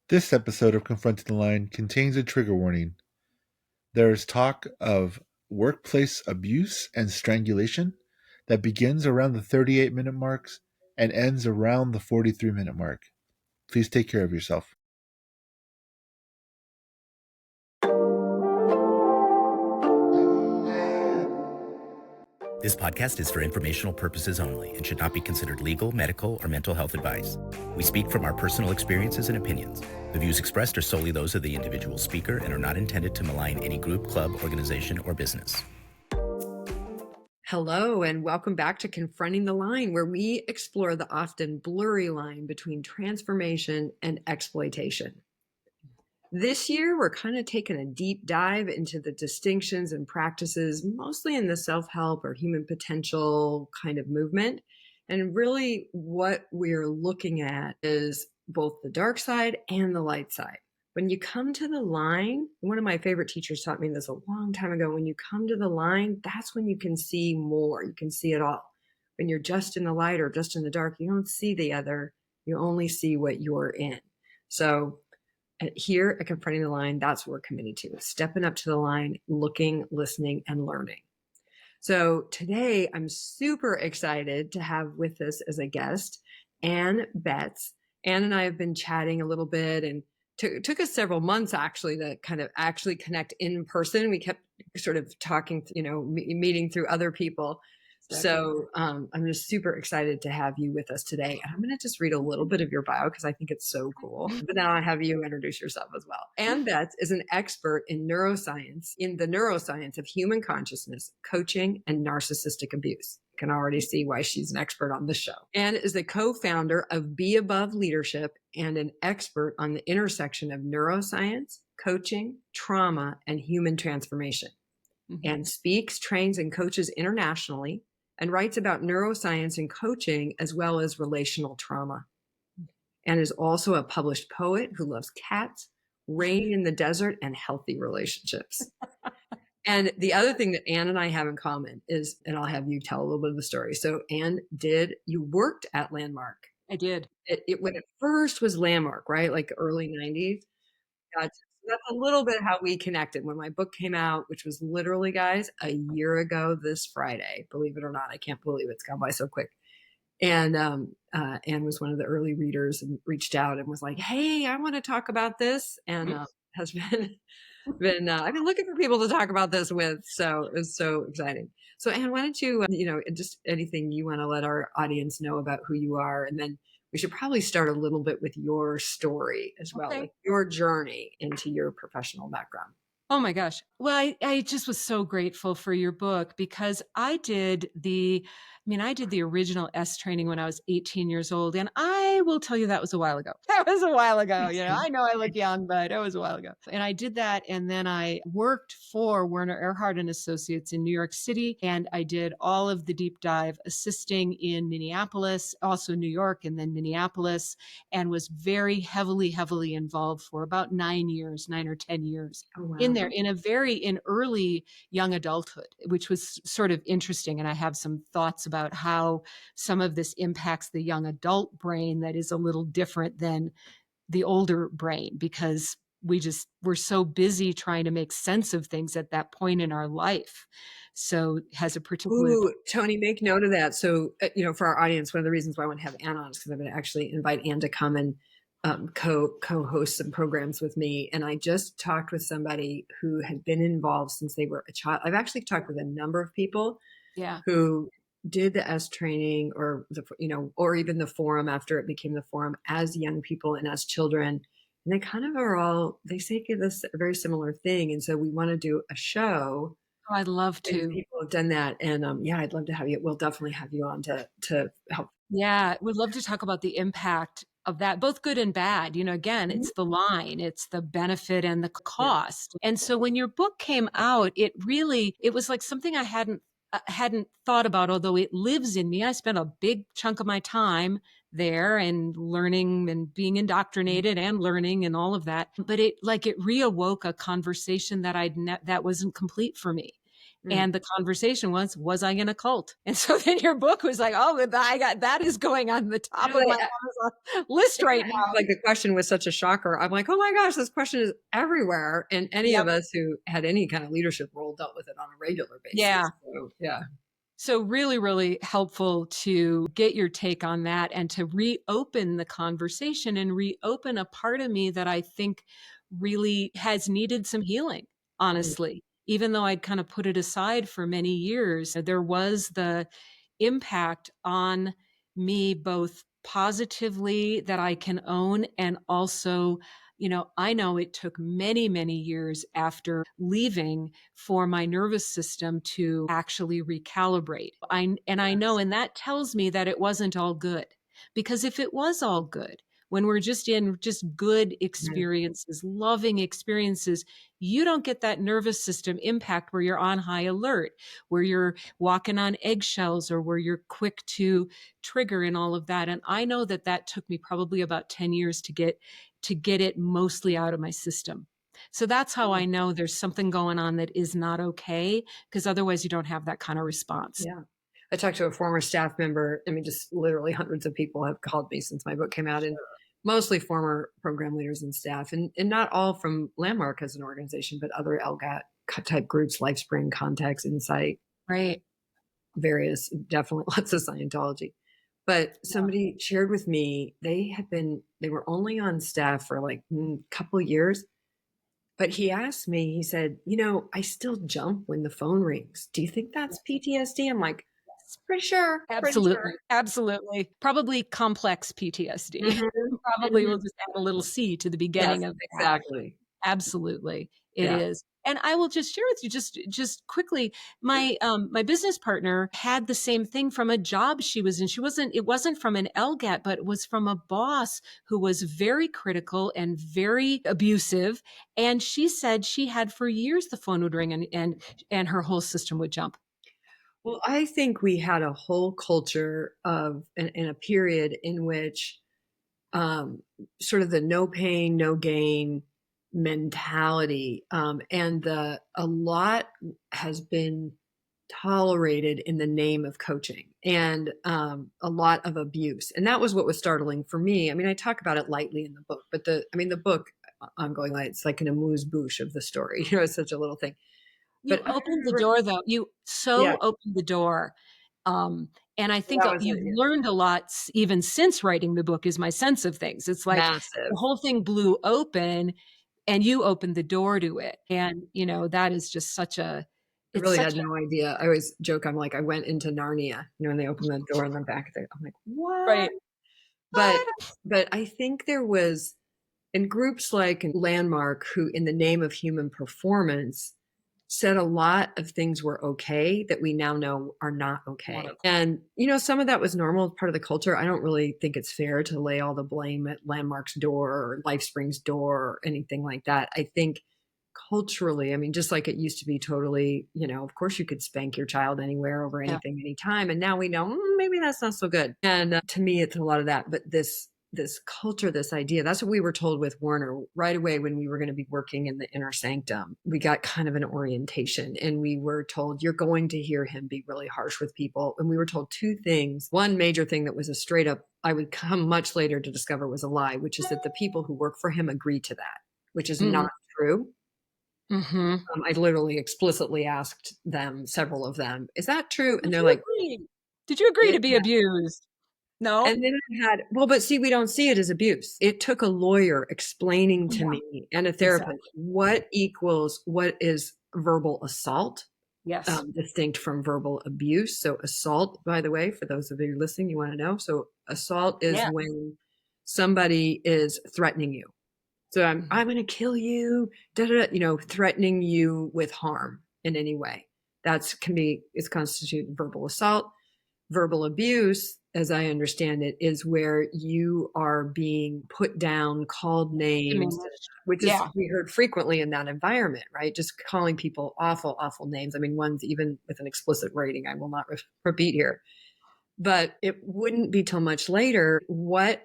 This episode of Confronting the Line contains a trigger warning. There is talk of workplace abuse and strangulation that begins around the 38-minute marks and ends around the 43-minute mark. Please take care of yourself. This podcast is for informational purposes only and should not be considered legal, medical, or mental health advice. We speak from our personal experiences and opinions. The views expressed are solely those of the individual speaker and are not intended to malign any group, club, organization, or business. Hello, and welcome back to Confronting the Line, where we explore the often blurry line between transformation and exploitation. This year, we're kind of taking a deep dive into the distinctions and practices, mostly in the self-help or human potential kind of movement. And really what we're looking at is both the dark side and the light side. When you come to the line, one of my favorite teachers taught me this a long time ago, when you come to the line, that's when you can see more. You can see it all. When you're just in the light or just in the dark, you don't see the other. You only see what you're in. So here at Confronting the Line, that's what we're committed to, stepping up to the line, looking, listening, and learning. So today, I'm super excited to have with us as a guest, Ann Betz. Ann and I have been chatting a little bit, and took us several months actually to kind of actually connect in person. We kept sort of talking, meeting through other people. So I'm just super excited to have you with us today. And I'm going to just read a little bit of your bio because I think it's so cool. But now I have you introduce yourself as well. Ann Betz is an expert in the neuroscience of human consciousness, coaching, and narcissistic abuse. You can already see why she's an expert on this show. Ann is the co-founder of BEabove Leadership and an expert on the intersection of neuroscience, coaching, trauma, and human transformation. And speaks, trains, and coaches internationally, and writes about neuroscience and coaching as well as relational trauma. And is also a published poet who loves cats, rain in the desert, and healthy relationships. And the other thing that Ann and I have in common is, and I'll have you tell a little bit of the story. So Ann, you worked at Landmark. I did. When it first was Landmark, right? Like early 90s. Gotcha. That's a little bit how we connected when my book came out, which was literally, guys, a year ago this Friday. Believe it or not, I can't believe it's gone by so quick. And Ann was one of the early readers and reached out and was like, "Hey, I want to talk about this," and has been I've been looking for people to talk about this with. So it was so exciting. So Ann, why don't you, just anything you want to let our audience know about who you are, and then we should probably start a little bit with your story as well, like your journey into your professional background. Oh my gosh. Well, I just was so grateful for your book because I did the original S training when I was 18 years old. And I will tell you that was a while ago. That was a while ago. I know I look young, but it was a while ago. And I did that. And then I worked for Werner Erhard and Associates in New York City. And I did all of the deep dive assisting in Minneapolis, also New York, and then Minneapolis, and was very heavily involved for about 9 or 10 years in there in early young adulthood, which was sort of interesting. And I have some thoughts about how some of this impacts the young adult brain that is a little different than the older brain, because we're so busy trying to make sense of things at that point in our life. So has a particular... Ooh, Tony, make note of that. So, for our audience, one of the reasons why I want to have Ann on is because I'm going to actually invite Ann to come and co-host some programs with me. And I just talked with somebody who had been involved since they were a child. I've actually talked with a number of people who did the S training or or even the forum after it became the forum as young people and as children. And they kind of they say this a very similar thing. And so we want to do a show. Oh, I'd love to. People have done that. And I'd love to have you. We'll definitely have you on to help. Yeah, we'd love to talk about the impact of that, both good and bad. Again, it's the line, it's the benefit and the cost. Yeah. And so when your book came out, it was like something I hadn't thought about, although it lives in me. I spent a big chunk of my time there and learning and being indoctrinated and learning and all of that. But it reawoke a conversation that that wasn't complete for me. And the conversation was I in a cult? And so then your book was like, oh, I got that is going on the top of my Amazon list right now. Like the question was such a shocker. I'm like, oh my gosh, this question is everywhere. And any of us who had any kind of leadership role dealt with it on a regular basis. Yeah. So, yeah. So really, really helpful to get your take on that and to reopen the conversation and reopen a part of me that I think really has needed some healing, honestly. Even though I'd kind of put it aside for many years, there was the impact on me both positively that I can own and also, I know it took many, many years after leaving for my nervous system to actually recalibrate. I know, and that tells me that it wasn't all good. Because if it was all good, when we're just in just good experiences, loving experiences, you don't get that nervous system impact where you're on high alert, where you're walking on eggshells, or where you're quick to trigger and all of that. And I know that that took me probably about 10 years to get it mostly out of my system. So that's how I know there's something going on that is not okay, because otherwise you don't have that kind of response. Yeah. I talked to a former staff member. I mean, just literally hundreds of people have called me since my book came out, and mostly former program leaders and staff, and not all from Landmark as an organization, but other LGAT type groups, LifeSpring, Context, Insight, right? Various, definitely lots of Scientology. But somebody shared with me, they were only on staff for like a couple years. But he asked me, he said, I still jump when the phone rings. Do you think that's PTSD? I'm like, pretty sure. Absolutely. Pretty sure. Absolutely. Probably complex PTSD. Probably we'll just add a little C to the beginning of that. Exactly. Absolutely. It is. And I will just share with you just quickly, my business partner had the same thing from a job she was in. It wasn't from an LGAT, but it was from a boss who was very critical and very abusive. And she said she had for years the phone would ring and her whole system would jump. Well, I think we had a whole culture of in a period in which sort of the no pain, no gain mentality, and a lot has been tolerated in the name of coaching, and a lot of abuse. And that was what was startling for me. I mean, I talk about it lightly in the book, but the book, I'm going like, it's like an amuse-bouche of the story. It's such a little thing. You But opened the door, though. You opened the door. And I think you've learned a lot even since writing the book, is my sense of things. It's like massive. The whole thing blew open and you opened the door to it. And, that is just such a... I really had no idea. I always joke, I'm like, I went into Narnia, when they opened the door in the back there. I'm like, what? Right. But I think there was, in groups like Landmark, who in the name of human performance said a lot of things were okay that we now know are not okay. And, some of that was normal, part of the culture. I don't really think it's fair to lay all the blame at Landmark's door or LifeSpring's door or anything like that. I think culturally, I mean, just like it used to be totally, of course you could spank your child anywhere over anything, anytime. And now we know maybe that's not so good. And to me, it's a lot of that. But this culture, this idea, that's what we were told with Warner right away when we were going to be working in the inner sanctum. We got kind of an orientation, and we were told, you're going to hear him be really harsh with people. And we were told two things. One major thing that was a straight up, I would come much later to discover was a lie, which is that the people who work for him agree to that, which is not true. I literally explicitly asked them, several of them, is that true? And they're like, did you agree to be abused? No. And then I had, but see, we don't see it as abuse. It took a lawyer explaining to me and a therapist what is verbal assault. Yes. Distinct from verbal abuse. So assault, by the way, for those of you listening, you want to know. So assault is when somebody is threatening you. So I'm going to kill you, threatening you with harm in any way. It's constituted verbal assault. Verbal abuse, as I understand it, is where you are being put down, called names, which is we heard frequently in that environment, right? Just calling people awful, awful names. I mean, ones even with an explicit rating, I will not repeat here. But it wouldn't be till much later why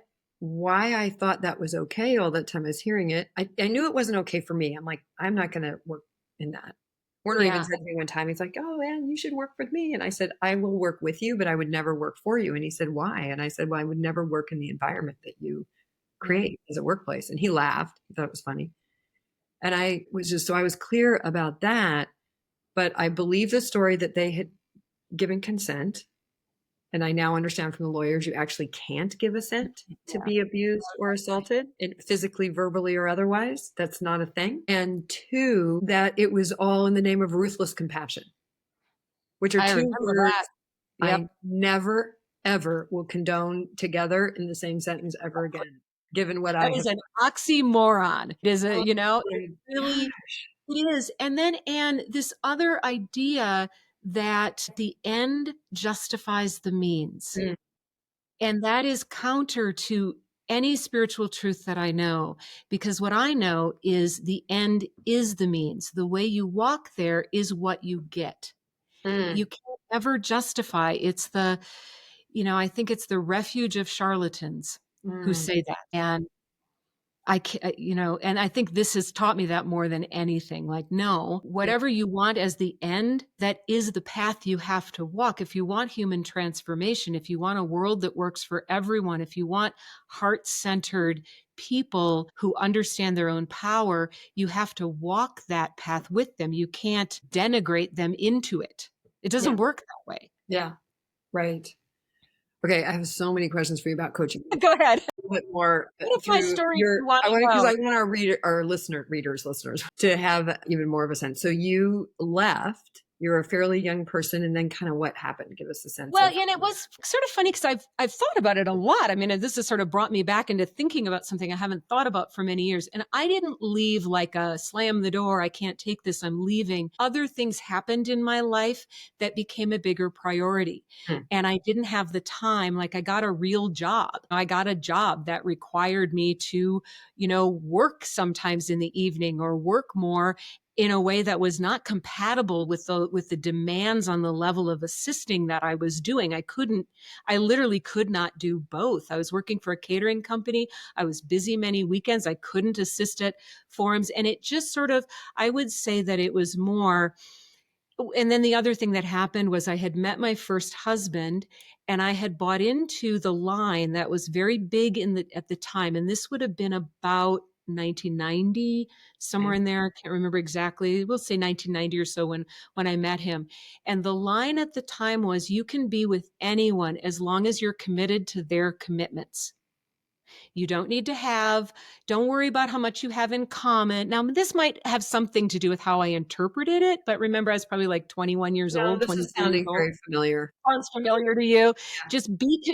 I thought that was okay all that time I was hearing it. I knew it wasn't okay for me. I'm like, I'm not going to work in that. Warner even Yeah. said to me one time, he's like, "Oh, man, you should work with me." And I said, "I will work with you, but I would never work for you." And he said, "Why?" And I said, "Well, I would never work in the environment that you Yeah. create as a workplace." And he laughed. He thought it was funny. And I was just, so I was clear about that. But I believe the story that they had given consent. And I now understand from the lawyers, you actually can't give assent to Yeah. be abused or assaulted, physically, verbally, or otherwise. That's not a thing. And two, that it was all in the name of ruthless compassion, which are I two remember words that. I Yep. never, ever will condone together in the same sentence ever again, given what I That have. is an oxymoron. It is Oh it my really, gosh. it is. And then, and this other idea that the end justifies the means. Mm, And that is counter to any spiritual truth that I know, because what I know is the end is the means. The way you walk there is what you get. mm, You can't ever justify. It's the, I think it's the refuge of charlatans who mm. say that. And I can't, and I think this has taught me that more than anything. Like, no, Yeah. whatever you want as the end, that is the path you have to walk. If you want human transformation, if you want a world that works for everyone, if you want heart-centered people who understand their own power, you have to walk that path with them. You can't denigrate them into it. It Yeah. doesn't work that way. Yeah. Right. Okay. I have so many questions for you about coaching. Go ahead. A bit more What if my through story your, you want I to want, because know? I want our listeners to have even more of a sense. So you left, you're a fairly young person, and then kind of what happened? Give us a sense Well, of. and it was sort of funny because I've thought about it a lot. I mean, this has sort of brought me back into thinking about something I haven't thought about for many years. And I didn't leave like a slam the door, I can't take this, I'm leaving. Other things happened in my life that became a bigger priority. Hmm. And I didn't have the time. Like I got a real job. I got a job that required me to, work sometimes in the evening or work more in a way that was not compatible with the demands on the level of assisting that I was doing. I literally could not do both. I was working for a catering company. I was busy many weekends. I couldn't assist at forums. And it just sort of, I would say that it was more. And then the other thing that happened was I had met my first husband and I had bought into the line that was very big at the time. And this would have been about 1990, somewhere Okay. in there. I can't remember exactly. We'll say 1990 or so when I met him. And the line at the time was, you can be with anyone as long as you're committed to their commitments. You don't need to don't worry about how much you have in common. Now, this might have something to do with how I interpreted it, but remember, I was probably like 21 years No, old, this is 22 years sounding old. very familiar. Sounds familiar to you. Yeah.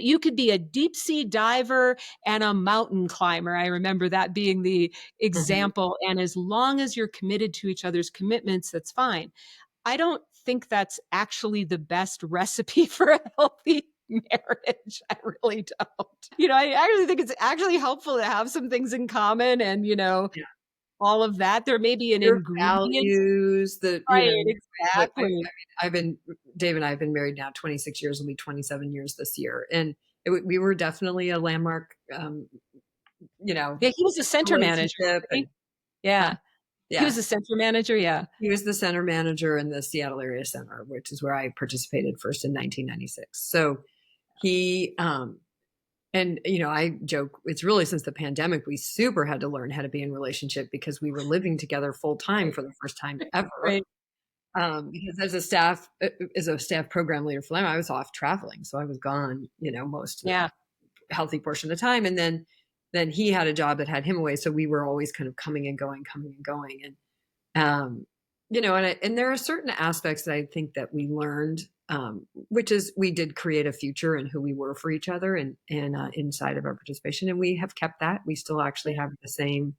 You could be a deep sea diver and a mountain climber. I remember that being the Mhm. example. And as long as you're committed to each other's commitments, that's fine. I don't think that's actually the best recipe for a healthy marriage. I really don't. I actually think it's actually helpful to have some things in common and, Yeah. all of that. There may be an Your ingredient. values, Right, what exactly. I've been, Dave and I have been married now 26 years, will be 27 years this year. And we were definitely a landmark, Yeah, he was a center manager, relationship. wasn't he? And Yeah. He was yeah, a center manager, yeah. he was the center manager in the Seattle area center, which is where I participated first in 1996. So he, and I joke, it's really since the pandemic, we super had to learn how to be in relationship because we were living together full time Right, for the first time ever. right. Because as a staff program leader for them, I was off traveling, so I was gone, most of Yeah, the healthy portion of the time, and then he had a job that had him away, so we were always kind of coming and going, and and there are certain aspects that I think that we learned, which is we did create a future in who we were for each other, and inside of our participation, and we have kept that. We still actually have the same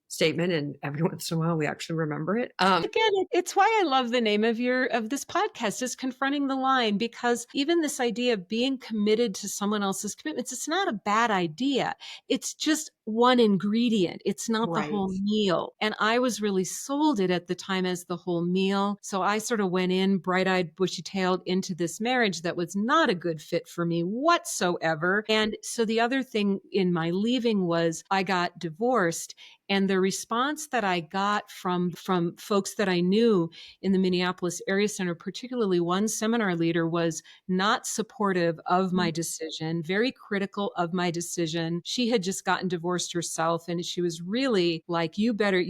statement, and every once in a while we actually remember it. again, it's why I love the name of this podcast is Confronting the Line, because even this idea of being committed to someone else's commitments, it's not a bad idea. It's just one ingredient. It's not the Right. whole meal. And I was really sold it at the time as the whole meal. So I sort of went in bright-eyed, bushy-tailed into this marriage that was not a good fit for me whatsoever. And so the other thing in my leaving was I got divorced. And the response that I got from folks that I knew in the Minneapolis area center, particularly one seminar leader, was not supportive of my decision, very critical of my decision. She had just gotten divorced herself, and she was really like, you better,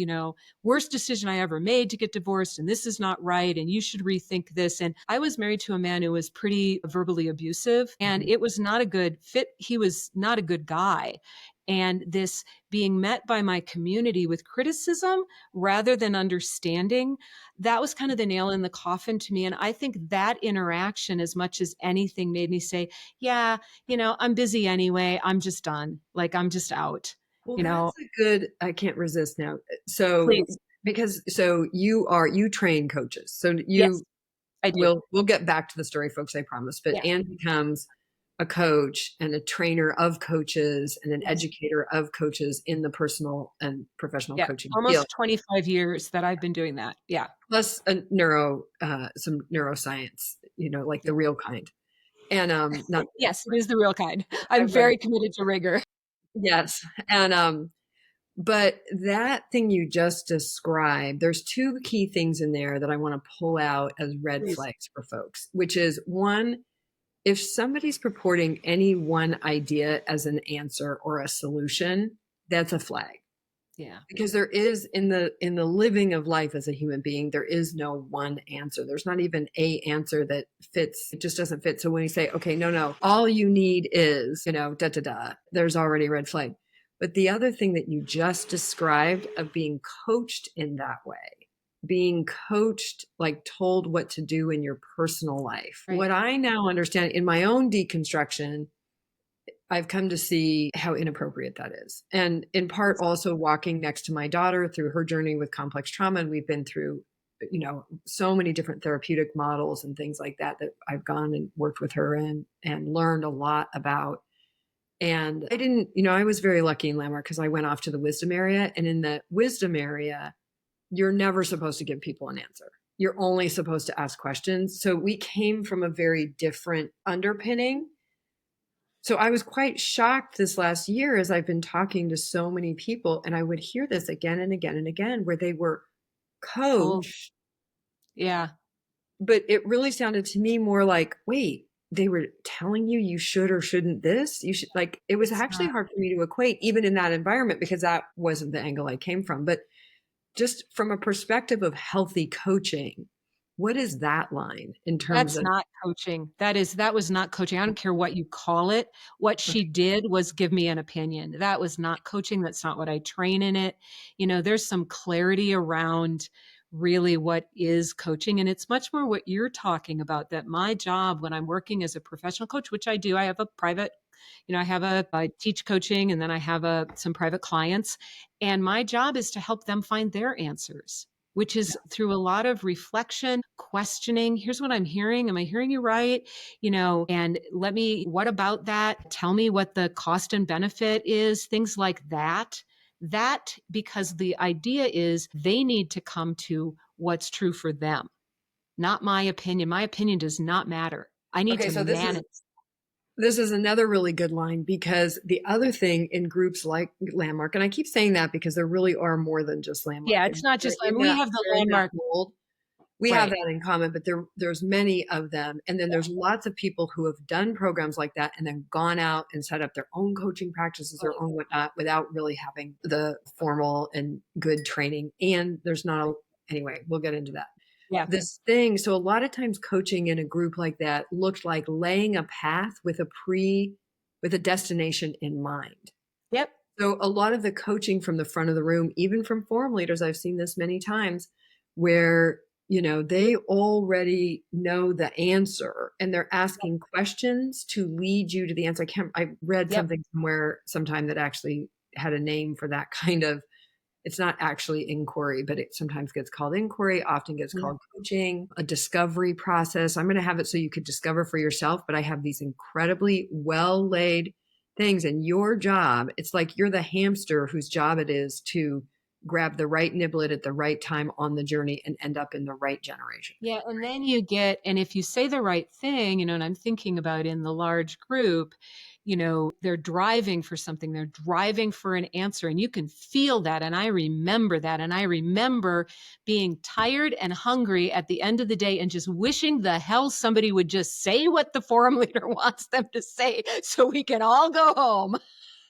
worst decision I ever made to get divorced, and this is not right, and you should rethink this. And I was married to a man who was pretty verbally abusive, and it was not a good fit. He was not a good guy. And this being met by my community with criticism rather than understanding, that was kind of the nail in the coffin to me. And I think that interaction, as much as anything, made me say, yeah, I'm busy anyway. I'm just done. Like, I'm just out. Well, that's a good, I can't resist now. So, Please. you train coaches. So Yes, I do. we'll get back to the story, folks, I promise. But Yeah. Ann becomes a coach and a trainer of coaches and an educator of coaches in the personal and professional Yeah. coaching field. Almost 25 years that I've been doing that. Yeah. Plus some neuroscience, like the real kind. And not Yes, it is the real kind. I'm very committed to rigor. yes. And but that thing you just described, there's two key things in there that I want to pull out as red Please. flags for folks, which is one, if somebody's purporting any one idea as an answer or a solution, that's a flag. Yeah. Because there is in the living of life as a human being, there is no one answer. There's not even a answer that fits. It just doesn't fit. So when you say, okay, no, all you need is, there's already a red flag. But the other thing that you just described of being coached in that way, being coached, like told what to do in your personal life. Right. What I now understand in my own deconstruction, I've come to see how inappropriate that is. And in part also walking next to my daughter through her journey with complex trauma. And we've been through, so many different therapeutic models and things like that I've gone and worked with her in and learned a lot about. And I didn't, I was very lucky in Landmark because I went off to the wisdom area. And in the wisdom area, you're never supposed to give people an answer. You're only supposed to ask questions. So we came from a very different underpinning. So I was quite shocked this last year as I've been talking to so many people, and I would hear this again and again and again where they were coached. Yeah. But it really sounded to me more like, wait, they were telling you should or shouldn't this? You should, like, it was actually hard for me to equate even in that environment because that wasn't the angle I came from. But just from a perspective of healthy coaching, what is that line in terms That's of? not coaching. That was not coaching. I don't care what you call it. What she did was give me an opinion. That was not coaching. That's not what I train in it. There's some clarity around really what is coaching. And it's much more what you're talking about, that my job when I'm working as a professional coach, which I do, I have a private, I teach coaching and then I have some private clients. And my job is to help them find their answers, which is through a lot of reflection, questioning. Here's what I'm hearing. Am I hearing you right? And what about that? Tell me what the cost and benefit is, things like that. Because the idea is they need to come to what's true for them, not my opinion. My opinion does not matter. I need to manage. This is another really good line, because the other thing in groups like Landmark, and I keep saying that because there really are more than just Landmark. Yeah, it's not just we have the Landmark mold. We have that in common, but there's many of them. And then there's lots of people who have done programs like that and then gone out and set up their own coaching practices, their own whatnot, without really having the formal and good training. And there's not anyway, we'll get into that. Yeah. This thing. So a lot of times coaching in a group like that looked like laying a path with a destination in mind. Yep. So a lot of the coaching from the front of the room, even from forum leaders, I've seen this many times where, they already know the answer and they're asking questions to lead you to the answer. I read something somewhere sometime that actually had a name for that kind of, it's not actually inquiry, but it sometimes gets called inquiry, often gets called coaching, a discovery process. I'm going to have it so you could discover for yourself, but I have these incredibly well laid things, and your job, it's like you're the hamster whose job it is to grab the right niblet at the right time on the journey and end up in the right generation. Yeah. And then you get, and if you say the right thing, and I'm thinking about in the large group, they're driving for something, they're driving for an answer, and you can feel that. And I remember that. And I remember being tired and hungry at the end of the day and just wishing the hell somebody would just say what the forum leader wants them to say so we can all go home.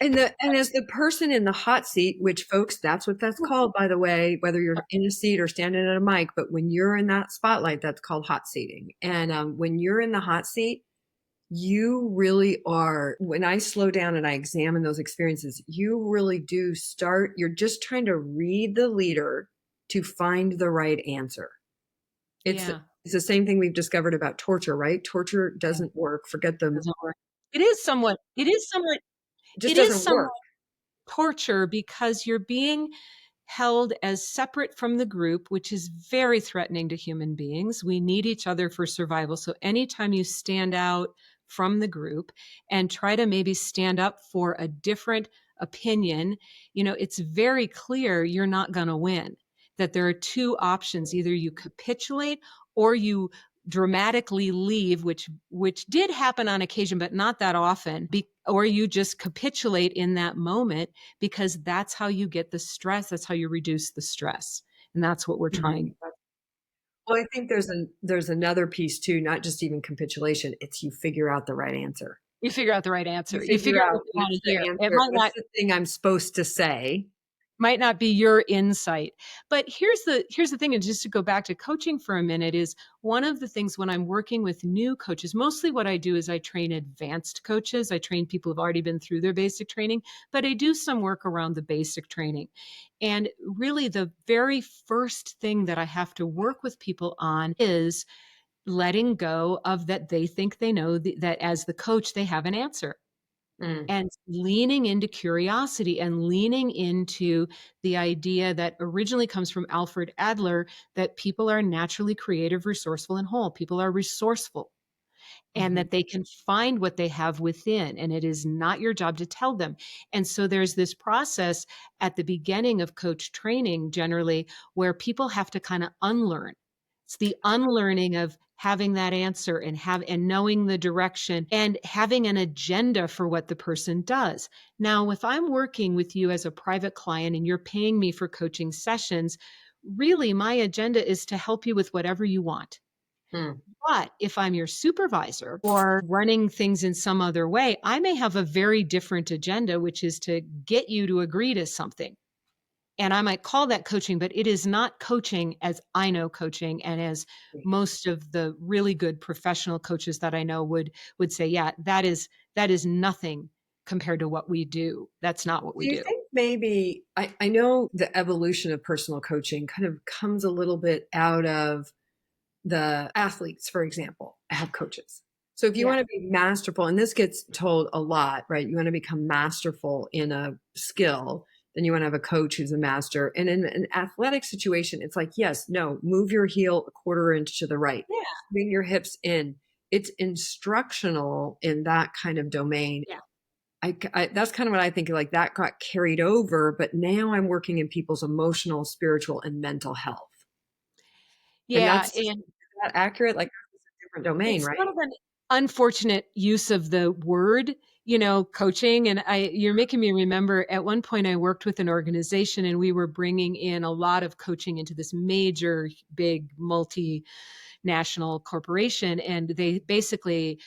And as the person in the hot seat, which folks, that's what that's called, by the way, whether you're in a seat or standing at a mic, but when you're in that spotlight, that's called hot seating. And when you're in the hot seat, you really are, when I slow down and I examine those experiences, you really do start, you're just trying to read the leader to find the right answer. It's the same thing we've discovered about torture, right? Torture doesn't work. Forget them. It is somewhat It doesn't work. Torture, because you're being held as separate from the group, which is very threatening to human beings. We need each other for survival. So anytime you stand out from the group and try to maybe stand up for a different opinion, it's very clear you're not going to win, that there are two options. Either you capitulate or you dramatically leave, which did happen on occasion, but not that often, or you just capitulate in that moment, because that's how you get the stress. That's how you reduce the stress. And that's what we're trying. Well, I think there's another piece too, not just even capitulation. It's you figure out the right answer. You figure out the right answer. You figure out what's the answer. It might not, the thing I'm supposed to say. Might not be your insight. But here's the thing, and just to go back to coaching for a minute, is one of the things when I'm working with new coaches, mostly what I do is I train advanced coaches. I train people who've already been through their basic training, but I do some work around the basic training. And really the very first thing that I have to work with people on is letting go of that they think they know, that as the coach, they have an answer. And leaning into curiosity and leaning into the idea that originally comes from Alfred Adler, that people are naturally creative, resourceful, and whole. People are resourceful, and that they can find what they have within, and it is not your job to tell them. And so there's this process at the beginning of coach training generally where people have to kind of unlearn. It's the unlearning of having that answer and knowing the direction and having an agenda for what the person does. Now, if I'm working with you as a private client and you're paying me for coaching sessions, really my agenda is to help you with whatever you want. But if I'm your supervisor or running things in some other way, I may have a very different agenda, which is to get you to agree to something. And I might call that coaching, but it is not coaching as I know coaching, and as most of the really good professional coaches that I know would say, yeah, that is nothing compared to what we do. That's not what we do. Do you think maybe, I know the evolution of personal coaching kind of comes a little bit out of the athletes, for example, have coaches. So if you want to be masterful, and this gets told a lot, right? You want to become masterful in a skill, then you want to have a coach who's a master. And in an athletic situation, it's like, yes, no, move your heel a quarter inch to the right. Yeah. Bring your hips in. It's instructional in that kind of domain. Yeah. I that's kind of what I think, like that got carried over, but now I'm working in people's emotional, spiritual, and mental health. Yeah. And is that accurate? Like it's a different domain, it's right? Sort of an unfortunate use of the word, coaching. And you're making me remember at one point I worked with an organization and we were bringing in a lot of coaching into this major, big multinational corporation. And they basically,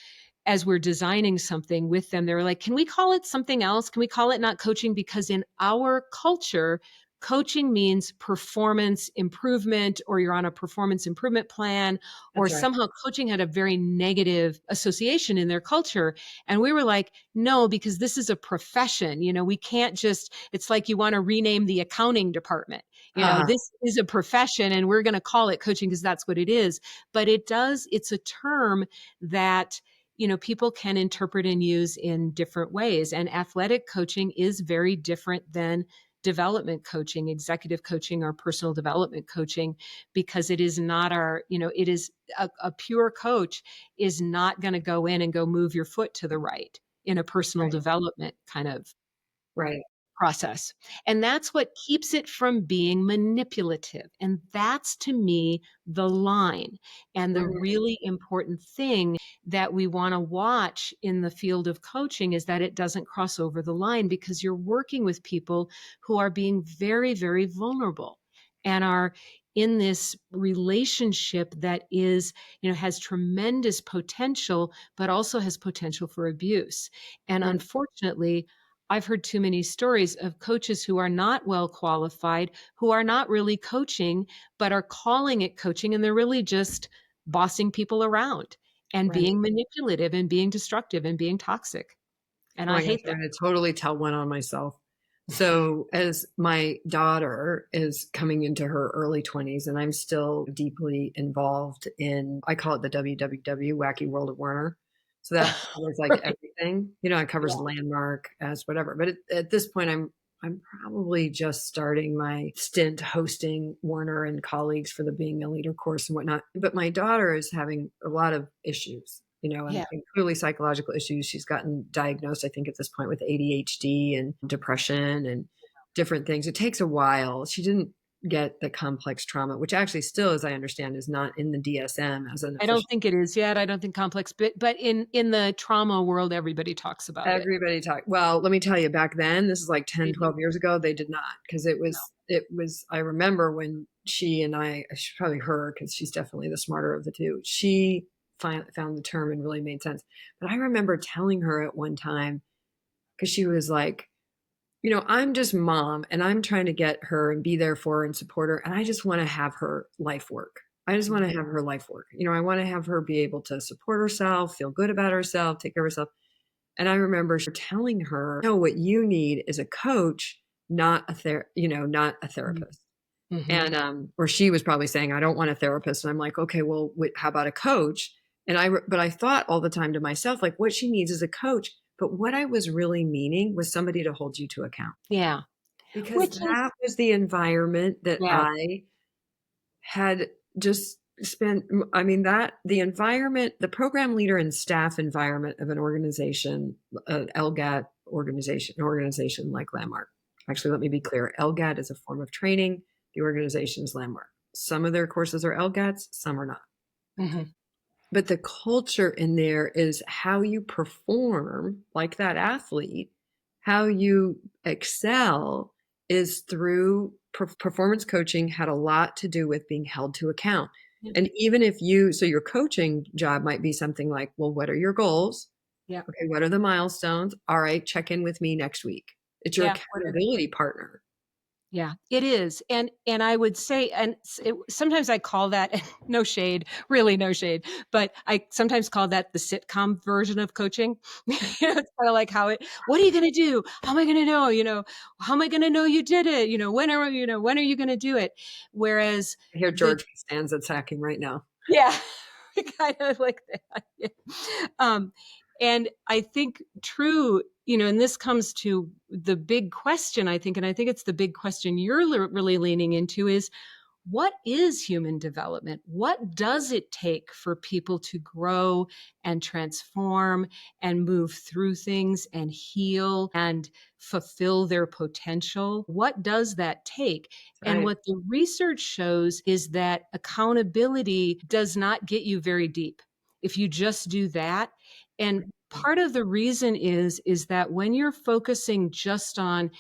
as we're designing something with them, they were like, can we call it something else? Can we call it not coaching? Because in our culture, coaching means performance improvement, or you're on a performance improvement plan, or somehow coaching had a very negative association in their culture. And we were like, no, because this is a profession. We can't just, it's like you want to rename the accounting department. This is a profession and we're going to call it coaching because that's what it is. But it's a term that people can interpret and use in different ways. And athletic coaching is very different than development coaching, executive coaching, or personal development coaching, because it is not it is a pure coach is not going to go in and go move your foot to the right. in a personal Right. development kind of Right. process. And that's what keeps it from being manipulative. And that's, to me, the line. And the Mhm. really important thing that we want to watch in the field of coaching is that it doesn't cross over the line, because you're working with people who are being very, very vulnerable and are in this relationship that is, has tremendous potential, but also has potential for abuse. And Mm. unfortunately, I've heard too many stories of coaches who are not well qualified, who are not really coaching, but are calling it coaching, and they're really just bossing people around and Right. being manipulative and being destructive and being toxic. And Oh I my gosh, hate I'm that. gonna totally tell one on myself. So as my daughter is coming into her early 20s, and I'm still deeply involved in, I call it the WWW, Wacky World of Werner. So that covers like Right. everything, it covers Yeah. landmark as whatever. But at this point, I'm probably just starting my stint hosting Warner and colleagues for the Being a Leader course and whatnot. But my daughter is having a lot of issues, Yeah. and clearly psychological issues. She's gotten diagnosed, I think, at this point with ADHD and depression and different things. It takes a while. She didn't get the complex trauma, which actually still, as I understand, is not in the DSM as an I don't official. think it is yet. I don't think complex, but in the trauma world, everybody talks about it. Everybody talk. Well, let me tell you, back then, this is like 10, They 12 do. years ago, they did not, because No. I remember when she and I should probably her, because she's definitely the smarter of the two. She found the term and really made sense. But I remember telling her at one time, because she was like, I'm just mom and I'm trying to get her and be there for her and support her. And I just want to have her life work. I just want to have her life work. I want to have her be able to support herself, feel good about herself, take care of herself. And I remember telling her, no, what you need is a coach, not not a therapist. Mm-hmm. And, or she was probably saying, I don't want a therapist. And I'm like, okay, well, how about a coach? But I thought all the time to myself, like, what she needs is a coach. But what I was really meaning was somebody to hold you to account, Yeah. because Which is, that was the environment that yeah. I had just spent. I mean, that the environment, the program leader and staff environment of an organization, an LGAT organization, an organization like Landmark. Actually, let me be clear. LGAT is a form of training. The organization is Landmark. Some of their courses are LGATs, some are not. Mhm. But the culture in there is how you perform like that athlete, how you excel is through performance coaching had a lot to do with being held to account. Yeah. And even if so your coaching job might be something like, well, what are your goals? Yeah. Okay, what are the milestones? All right, check in with me next week. It's your Yeah. accountability partner. Yeah, it is. And I would say, sometimes I call that, no shade, really no shade, but I sometimes call that the sitcom version of coaching. It's kind of like what are you going to do? How am I going to know? How am I going to know you did it? When are you going to do it? Whereas I hear the, George Costanza's hacking right now. yeah, kind of like that. Yeah. Um, and I think true, and this comes to the big question, I think, and I think it's the big question you're really leaning into is, what is human development? What does it take for people to grow and transform and move through things and heal and fulfill their potential? What does that take? And Right. what the research shows is that accountability does not get you very deep if you just do that. And part of the reason is that when you're focusing just on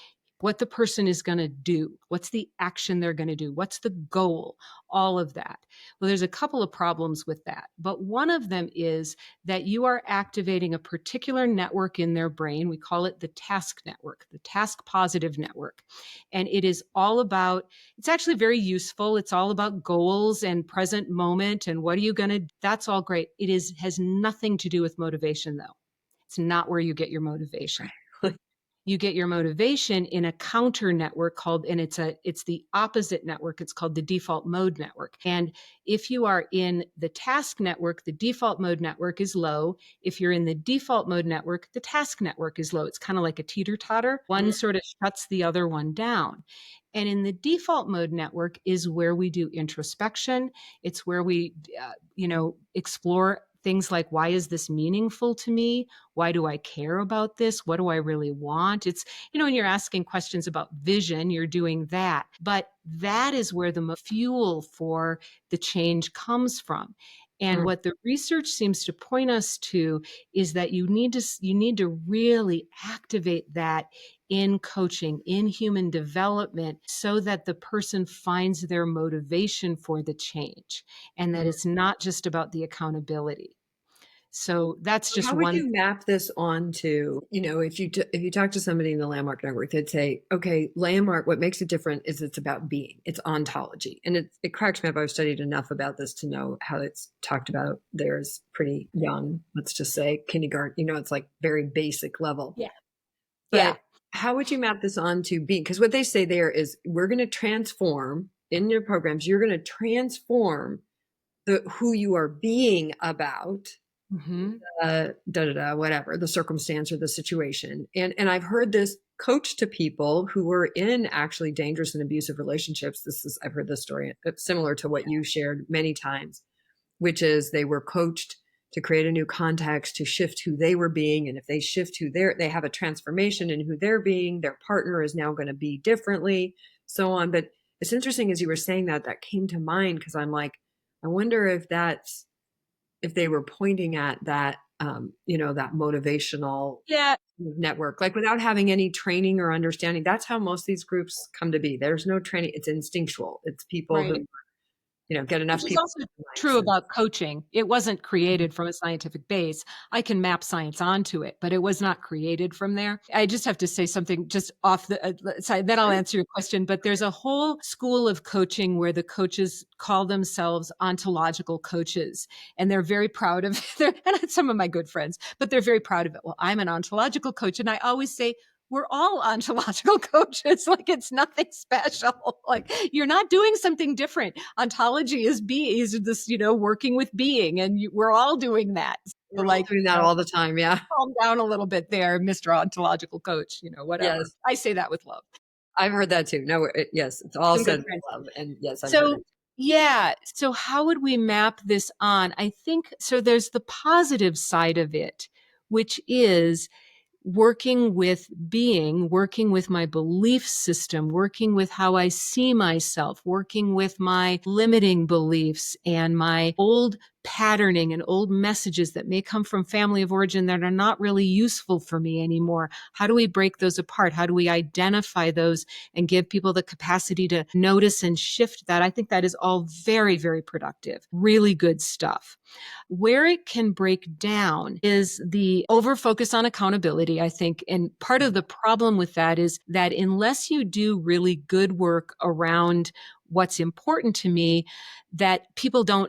what the person is going to do, what's the action they're going to do, what's the goal, all of that. Well, there's a couple of problems with that. But one of them is that you are activating a particular network in their brain. We call it the task network, the task positive network. And it is all about, it's actually very useful. It's all about goals and present moment and what are you going to, that's all great. Has nothing to do with motivation though. It's not where you get your motivation. You get your motivation in a counter network called, and it's the opposite network. It's called the default mode network. And if you are in the task network, the default mode network is low. If you're in the default mode network, the task network is low. It's kind of like a teeter-totter. One sort of shuts the other one down. And in the default mode network is where we do introspection. It's where we, explore things like, why is this meaningful to me? Why do I care about this? What do I really want? It's, when you're asking questions about vision, you're doing that. But that is where the fuel for the change comes from. And Mm. what the research seems to point us to is that you need to really activate that in coaching, in human development, so that the person finds their motivation for the change, and that Mm. it's not just about the accountability. So that's So just how would one. you map this onto, if you talk to somebody in the Landmark Network, they'd say, okay, Landmark, what makes it different is it's about being, it's ontology. And it cracks me up. I've studied enough about this to know how it's talked about. There's pretty young, let's just say kindergarten, it's like very basic level. Yeah. But how would you map this onto being? Because what they say there is we're going to transform in your programs, you're going to transform who you are being about, Mm-hmm. whatever the circumstance or the situation. And I've heard this coach to people who were in actually dangerous and abusive relationships. I've heard this story similar to what you shared many times, which is they were coached to create a new context, to shift who they were being. And if they shift they have a transformation in who they're being, their partner is now going to be differently, so on. But it's interesting, as you were saying that came to mind, because I'm like, I wonder if they were pointing at that, that motivational network, like without having any training or understanding. That's how most of these groups come to be. There's no training. It's instinctual. It's people Right. who, get enough Which is people. also true about coaching. It wasn't created from a scientific base. I can map science onto it, but it was not created from there. I just have to say something just off the side, then I'll answer your question. But there's a whole school of coaching where the coaches call themselves ontological coaches, and they're very proud of it. And some of my good friends, but they're very proud of it. Well, I'm an ontological coach. And I always say, we're all ontological coaches. Like, it's nothing special. Like, you're not doing something different. Ontology is this, working with being, and we're all doing that. So, We're all doing that all the time. Yeah. calm down a little bit there, Mr. Ontological Coach, whatever. Yes. I say that with love. I've heard that too. No, yes, it's all Some good said with friends. love. And yes, I've heard So, it. yeah. So how would we map this on? I think, so there's the positive side of it, which is working with being, working with my belief system, working with how I see myself, working with my limiting beliefs and my old patterning and old messages that may come from family of origin that are not really useful for me anymore. How do we break those apart? How do we identify those and give people the capacity to notice and shift that? I think that is all very, very productive, really good stuff. Where it can break down is the over focus on accountability, I think. And part of the problem with that is that unless you do really good work around what's important to me, that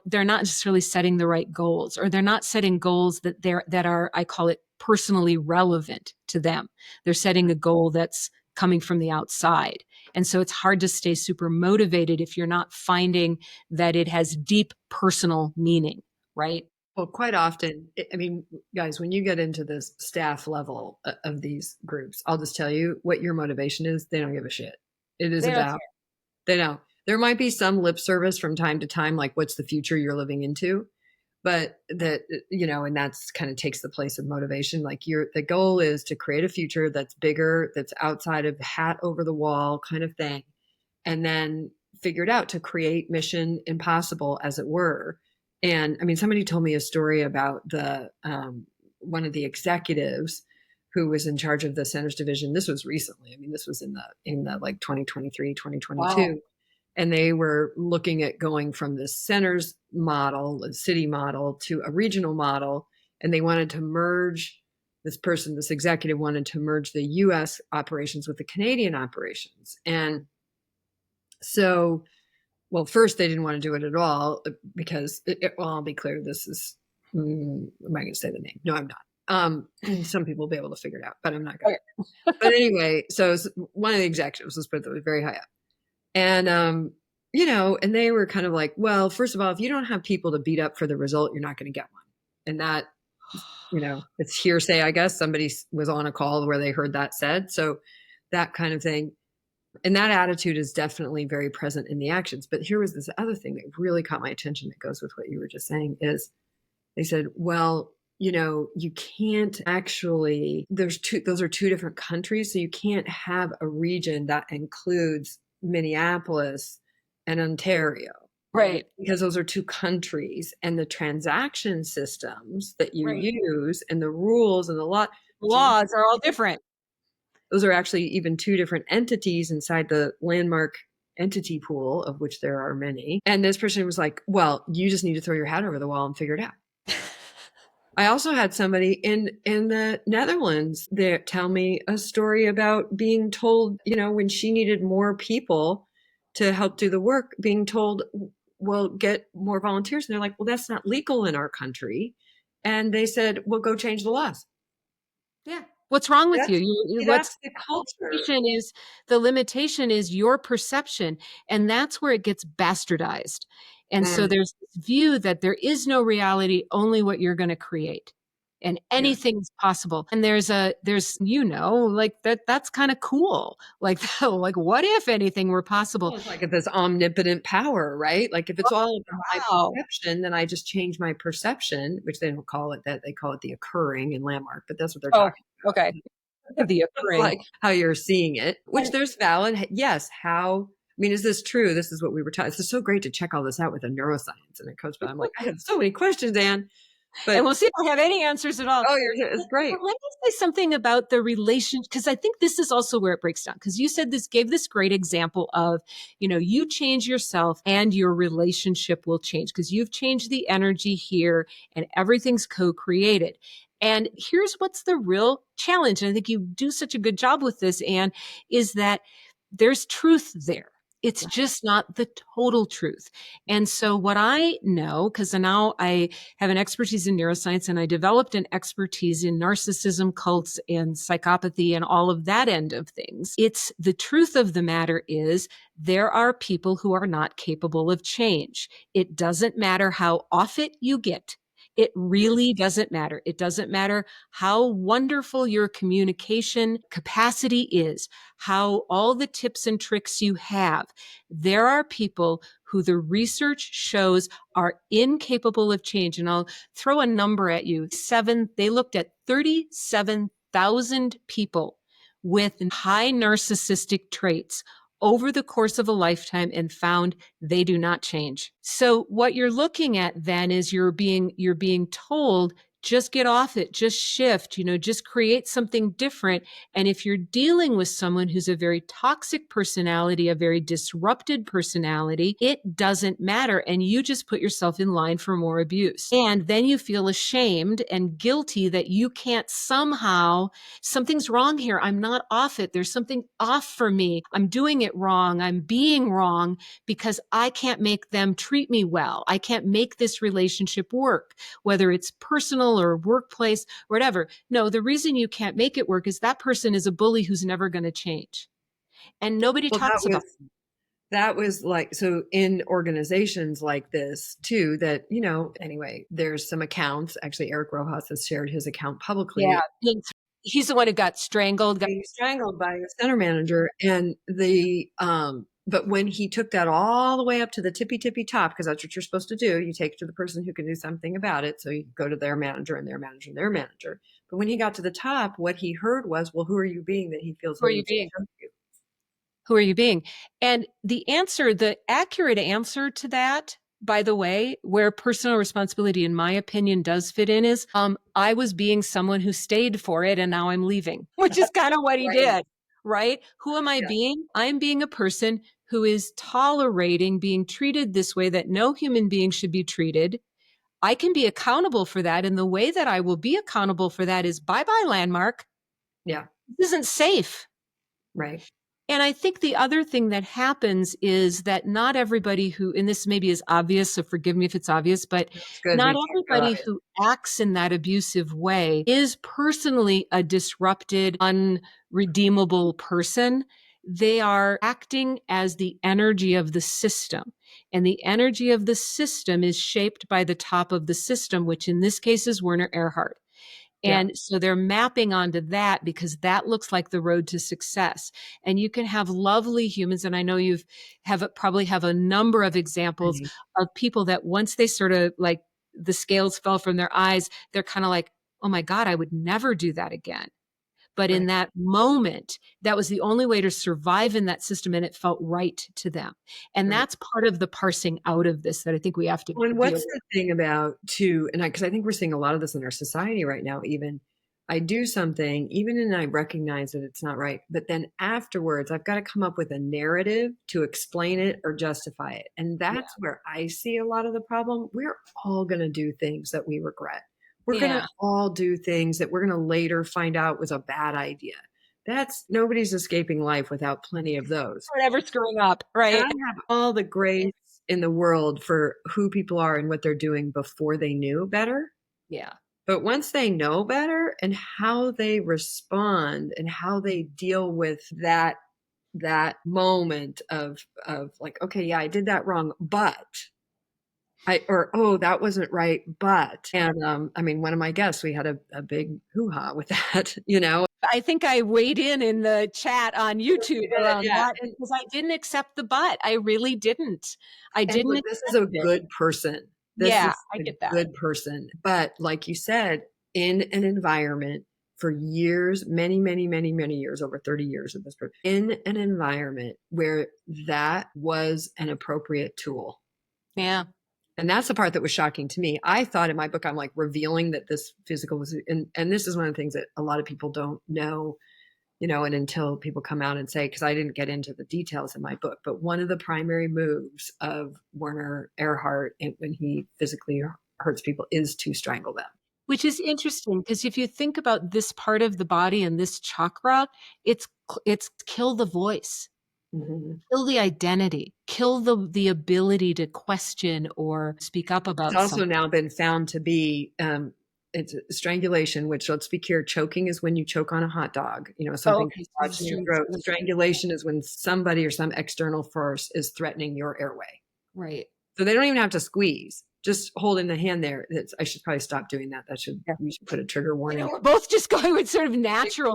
they're not necessarily setting the right goals, or they're not setting goals that are, I call it, personally relevant to them. They're setting a goal that's coming from the outside. And so it's hard to stay super motivated if you're not finding that it has deep personal meaning, right? Well, quite often, I mean, guys, when you get into this staff level of these groups, I'll just tell you what your motivation is. They don't give a shit. It is about, they don't. There might be some lip service from time to time, like what's the future you're living into, but that, and that's kind of takes the place of motivation. Like the goal is to create a future that's bigger, that's outside of hat over the wall kind of thing. And then figure it out to create mission impossible, as it were. And I mean, somebody told me a story about one of the executives who was in charge of the centers division. This was recently. I mean, this was in the like 2023, 2022. Wow. And they were looking at going from the centers model, the city model, to a regional model. And they wanted to merge this executive wanted to merge the US operations with the Canadian operations. And so, well, first they didn't want to do it at all because, well, I'll be clear. This is, am I going to say the name? No, I'm not. Some people will be able to figure it out, but I'm not going to. But anyway, so one of the executives, let's put it that way, very high up. And, and they were kind of like, well, first of all, if you don't have people to beat up for the result, you're not going to get one. And that, it's hearsay, I guess. Somebody was on a call where they heard that said. So that kind of thing. And that attitude is definitely very present in the actions. But here was this other thing that really caught my attention that goes with what you were just saying is They said, well, you can't actually, those are two different countries. So you can't have a region that includes Minneapolis and Ontario. Right. Because those are two countries, and the transaction systems that you use and the rules and the laws are all different. Those are actually even two different entities inside the landmark entity pool, of which there are many. And this person was like, well, you just need to throw your hat over the wall and figure it out. I also had somebody in the Netherlands that tell me a story about being told, when she needed more people to help do the work, being told, well, get more volunteers. And they're like, well, that's not legal in our country. And they said, well, go change the laws. Yeah. What's wrong with you? That's the culture. The limitation is your perception. And that's where it gets bastardized. And so there's this view that there is no reality, only what you're going to create. And anything's possible. And there's like that's kind of cool. Like, what if anything were possible? It's like this omnipotent power, right? Like if it's all about my perception, then I just change my perception, which they don't call it that. They call it the occurring in landmark, but that's what they're talking about. Okay. The occurring. Like how you're seeing it, which there's valid. Yes. Is this true? This is what we were talking. It's just so great to check all this out with a neuroscience and a coach, but I'm like, I have so many questions, Ann. And we'll see if I have any answers at all. Oh, it's great. But let me say something about the relation, because I think this is also where it breaks down. Because you gave this great example of, you change yourself and your relationship will change because you've changed the energy here and everything's co-created. And here's what's the real challenge. And I think you do such a good job with this, Ann, is that there's truth there. It's just not the total truth. And so what I know, because now I have an expertise in neuroscience and I developed an expertise in narcissism, cults, and psychopathy and all of that end of things. It's the truth of the matter is there are people who are not capable of change. It doesn't matter how off it you get. It really doesn't matter. It doesn't matter how wonderful your communication capacity is, how all the tips and tricks you have. There are people who the research shows are incapable of change. And I'll throw a number at you. They looked at 37,000 people with high narcissistic traits over the course of a lifetime and found they do not change. So what you're looking at then is you're being told, just get off it, just shift, just create something different. And if you're dealing with someone who's a very toxic personality, a very disrupted personality, it doesn't matter. And you just put yourself in line for more abuse. And then you feel ashamed and guilty that you can't something's wrong here. I'm not off it. There's something off for me. I'm doing it wrong. I'm being wrong because I can't make them treat me well. I can't make this relationship work, whether it's personal or workplace, or whatever. No, the reason you can't make it work is that person is a bully who's never going to change. And nobody talks about that was like, so in organizations like this too, that, anyway, there's some accounts. Actually, Eric Rojas has shared his account publicly. Yeah. He's the one who got strangled. Got strangled by a center manager. And but when he took that all the way up to the tippy top, because that's what you're supposed to do, you take it to the person who can do something about it. So you go to their manager and their manager and their manager. But when he got to the top, what he heard was, well, who are you being that he feels? Who are you being? Who are you being? And the accurate answer to that, by the way, where personal responsibility, in my opinion, does fit in is, I was being someone who stayed for it and now I'm leaving, which is kind of what he did, right? Who am I being? I'm being a person who is tolerating being treated this way that no human being should be treated. I can be accountable for that. And the way that I will be accountable for that is bye-bye landmark. Yeah. This isn't safe. Right. And I think the other thing that happens is that not everybody and this maybe is obvious, so forgive me if it's obvious, but not everybody who acts in that abusive way is personally a disrupted, unredeemable person. They are acting as the energy of the system. And the energy of the system is shaped by the top of the system, which in this case is Werner Erhard. And so they're mapping onto that because that looks like the road to success. And you can have lovely humans. And I know probably have a number of examples of people that once they sort of like the scales fell from their eyes, they're kind of like, oh my God, I would never do that again. But in that moment, that was the only way to survive in that system, and it felt right to them. And that's part of the parsing out of this that I think we have to Well, and be what's the thing about too, and because I think we're seeing a lot of this in our society right now, even I do something, even and I recognize that it's not right, but then afterwards, I've got to come up with a narrative to explain it or justify it. And that's where I see a lot of the problem. We're all going to do things that we regret. We're going to all do things that we're going to later find out was a bad idea. Nobody's escaping life without plenty of those. Whatever screwing up, right? And I have all the grace in the world for who people are and what they're doing before they knew better. Yeah. But once they know better and how they respond and how they deal with that moment of like, okay, yeah, I did that wrong, but oh, that wasn't right, but, and I mean, one of my guests, we had a big hoo-ha with that, I think I weighed in the chat on YouTube around that because I didn't accept the but. I really didn't. Look, this is a good person. This is I get that. Good person. But like you said, in an environment for years, many, many, many, many years, over 30 years of this, in an environment where that was an appropriate tool. Yeah. And that's the part that was shocking to me. I thought in my book, I'm like revealing that this physical was, and this is one of the things that a lot of people don't know, and until people come out and say, because I didn't get into the details in my book, but one of the primary moves of Werner Erhard when he physically hurts people is to strangle them. Which is interesting because if you think about this part of the body and this chakra, it's kill the voice. Mm-hmm. Kill the identity, kill the ability to question or speak up about something. It's also something. now been found to be it's strangulation, which, let's be clear, choking is when you choke on a hot dog, something lodged in your throat. Strangulation is when somebody or some external force is threatening your airway. Right. So they don't even have to squeeze. Just holding the hand there. I should probably stop doing that. We should put a trigger warning. We're both just going with sort of natural.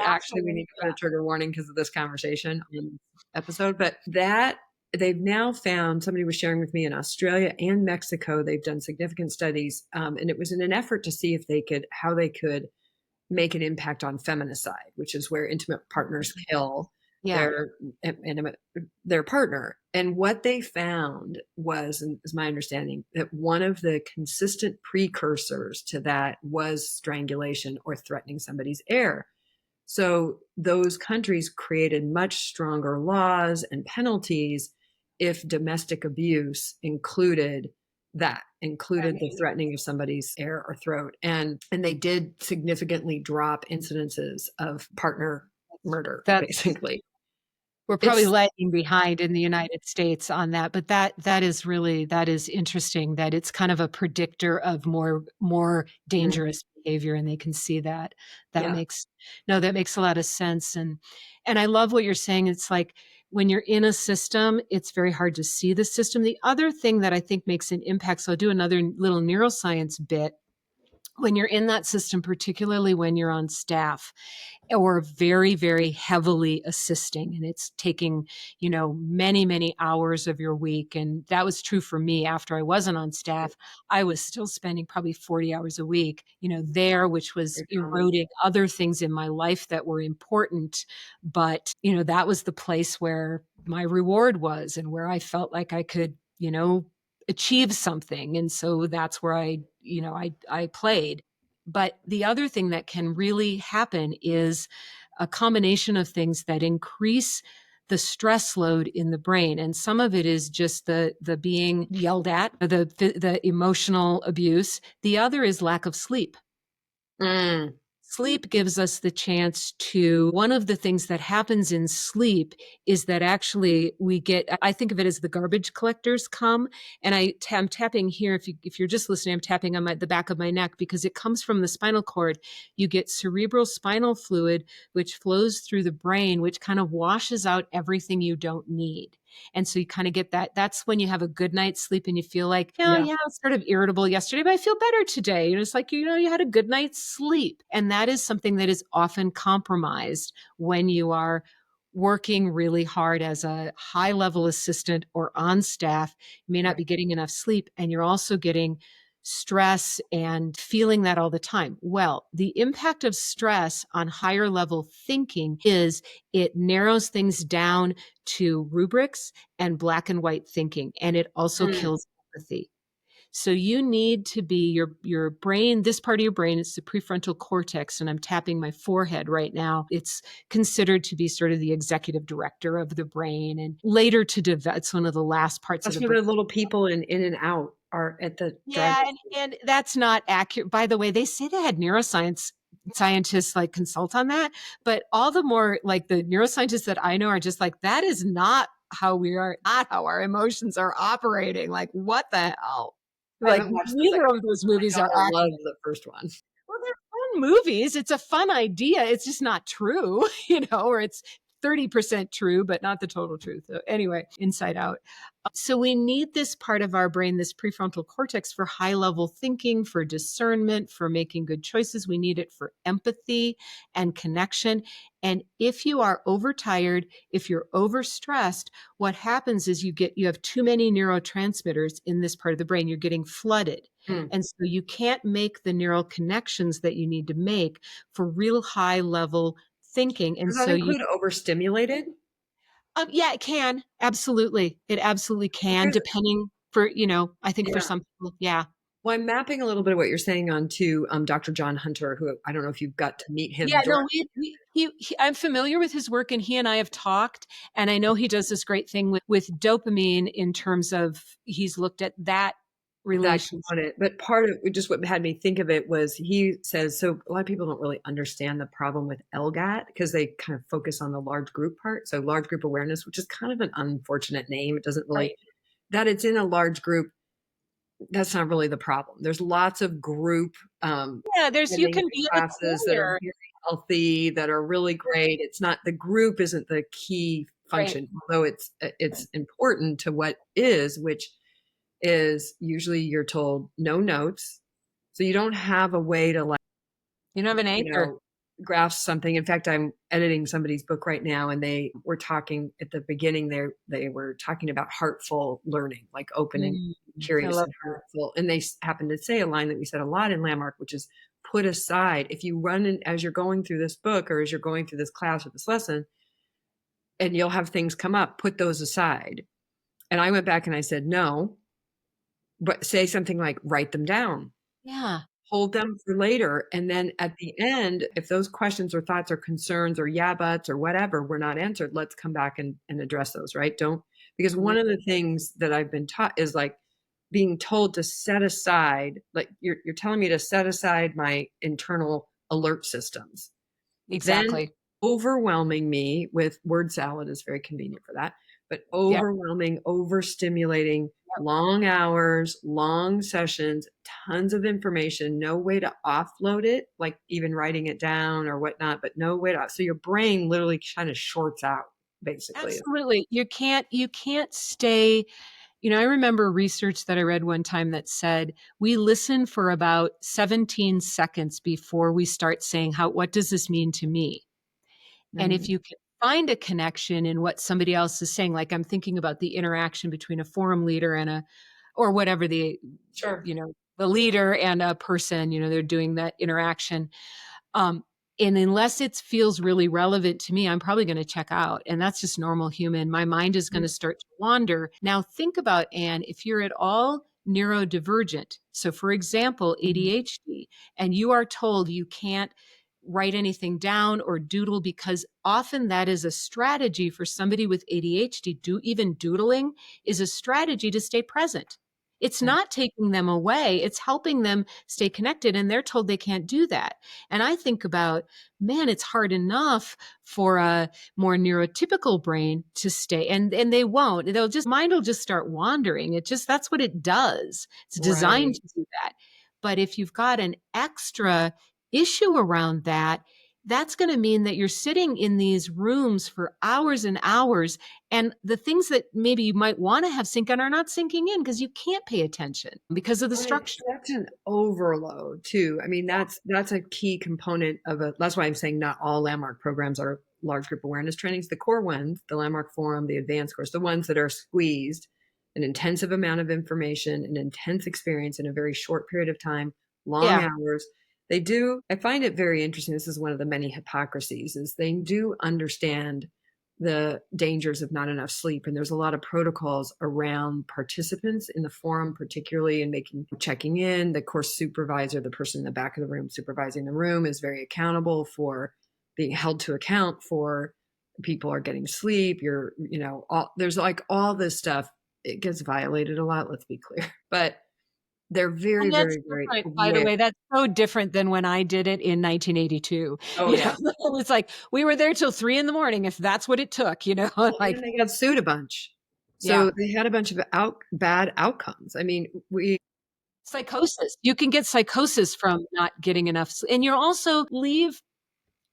Actually, we need to put a trigger warning because of this conversation on episode. But that they've now found, somebody was sharing with me in Australia and Mexico, they've done significant studies, and it was in an effort to see how they could make an impact on feminicide, which is where intimate partners kill their partner. And what they found was, and is my understanding, that one of the consistent precursors to that was strangulation or threatening somebody's air. So those countries created much stronger laws and penalties if domestic abuse included the threatening of somebody's air or throat. And they did significantly drop incidences of partner murder, basically. We're probably lagging behind in the United States on that, but that is interesting that it's kind of a predictor of more dangerous behavior, and they can see that. That makes a lot of sense. And I love what you're saying. It's like when you're in a system, it's very hard to see the system. The other thing that I think makes an impact, so I'll do another little neuroscience bit. When you're in that system, particularly when you're on staff or very, very heavily assisting, and it's taking, many, many hours of your week. And that was true for me after I wasn't on staff. I was still spending probably 40 hours a week, there, which was eroding other things in my life that were important. But, that was the place where my reward was and where I felt like I could, achieve something. And so that's where I played. But the other thing that can really happen is a combination of things that increase the stress load in the brain. And some of it is just the being yelled at, the emotional abuse. The other is lack of sleep. Sleep gives us the chance one of the things that happens in sleep is that actually I think of it as the garbage collectors come, and I'm tapping here. If you're just listening, I'm tapping on the back of my neck because it comes from the spinal cord. You get cerebral spinal fluid, which flows through the brain, which kind of washes out everything you don't need. And so you kind of get that. That's when you have a good night's sleep and you feel like, I was sort of irritable yesterday, but I feel better today. And it's like, you had a good night's sleep. And that is something that is often compromised when you are working really hard as a high level assistant or on staff. You may not be getting enough sleep, and you're also getting stress and feeling that all the time. Well, the impact of stress on higher level thinking is it narrows things down to rubrics and black and white thinking, and it also kills empathy. So you need to be your brain, this part of your brain is the prefrontal cortex, and I'm tapping my forehead right now. It's considered to be sort of the executive director of the brain, and later to develop, it's one of the last parts That's of the where brain. the little people in and out are at the drive. Yeah, and that's not accurate. By the way, they say they had neuroscience scientists like consult on that, but all the more like the neuroscientists that I know are just like, that is not how we are, not how our emotions are operating. Like, what the hell? I Like, haven't watched the neither second of those one. movies My are daughter accurate. loved the first one. Well, they're fun movies. It's a fun idea. It's just not true, or it's 30% true, but not the total truth. So anyway, Inside Out. So we need this part of our brain, this prefrontal cortex, for high level thinking, for discernment, for making good choices. We need it for empathy and connection. And if you are overtired, if you're overstressed, what happens is you have too many neurotransmitters in this part of the brain. You're getting flooded. And so you can't make the neural connections that you need to make for real high level thinking. And Does that so you include overstimulated? yeah, it can. Absolutely. It absolutely can, Because depending I think for yeah. some people, yeah. Well, I'm mapping a little bit of what you're saying onto Dr. John Hunter, who I don't know if you've got to meet him Yeah, no, directly. I'm familiar with his work, and he and I have talked, and I know he does this great thing with dopamine in terms of he's looked at that That relationship. component. But part of just what had me think of it was he says, so a lot of people don't really understand the problem with LGAT because they kind of focus on the large group part. So large group awareness, which is kind of an unfortunate name. It doesn't really, Right. that it's in a large group, that's not really the problem. There's lots of group Yeah, you attending can be a classes that are player. very healthy, that are really great. It's not, the group isn't the key Right. function, although it's important to what is, which is usually you're told no notes. So you don't have a way to You don't have an anchor. grasp something. In fact, I'm editing somebody's book right now, and they were talking at the beginning. They were talking about heartful learning, like open and I curious love and heartful. And they happened to say a line that we said a lot in Landmark, which is put aside. If you run in, as you're going through this book or as you're going through this class or this lesson, and you'll have things come up, put those aside. And I went back and I said, no, but say something like write them down, Yeah, hold them for later. And then at the end, if those questions or thoughts or concerns or yeah, buts or whatever were not answered, let's come back and address those, right? Because one of the things that I've been taught is like being told to set aside, like you're telling me to set aside my internal alert systems, then exactly. overwhelming me with word salad is very convenient for that, but Yep. overwhelming, overstimulating, long hours, long sessions, tons of information, no way to offload it, like even writing it down or whatnot, but no way to, so your brain literally kind of shorts out basically. Absolutely. You can't stay. I remember research that I read one time that said we listen for about 17 seconds before we start saying, what does this mean to me? And if Mhm. you can find a connection in what somebody else is saying, like I'm thinking about the interaction between a forum leader or whatever Sure. the leader and a person, they're doing that interaction. Um, and unless it feels really relevant to me, I'm probably going to check out. And that's just normal human. My mind is going to start to wander. Now, think about, Anne, if you're at all neurodivergent. So, for example, ADHD, and you are told you can't write anything down or doodle because often that is a strategy for somebody with ADHD. Even doodling is a strategy to stay present. It's not taking them away, it's helping them stay connected, and they're told they can't do that. And I think about, man, it's hard enough for a more neurotypical brain to stay, and they won't. Mind will just start wandering. That's what it does. It's designed Right. to do that. But if you've got an extra issue around that, that's going to mean that you're sitting in these rooms for hours and hours, and the things that maybe you might want to have sink in are not sinking in because you can't pay attention because of the And it's structure. such an overload too. I mean, that's a key component of that's why I'm saying not all Landmark programs are large group awareness trainings. The core ones, the Landmark Forum, the advanced course, the ones that are squeezed, an intensive amount of information, an intense experience in a very short period of time, long hours. They do, I find it very interesting. This is one of the many hypocrisies, is they do understand the dangers of not enough sleep. And there's a lot of protocols around participants in the forum, particularly in checking in. The course supervisor, the person in the back of the room supervising the room, is very accountable for being held to account for people are getting sleep. There's like all this stuff. It gets violated a lot, let's be clear. But they're very, And that's very, very different, by the way. That's so different than when I did it in 1982. Oh, yeah. It's like we were there till 3 a.m. if that's what it took, like. And they got sued a bunch. So they had a bunch of bad outcomes. I mean, psychosis. You can get psychosis from not getting enough sleep. And you also leave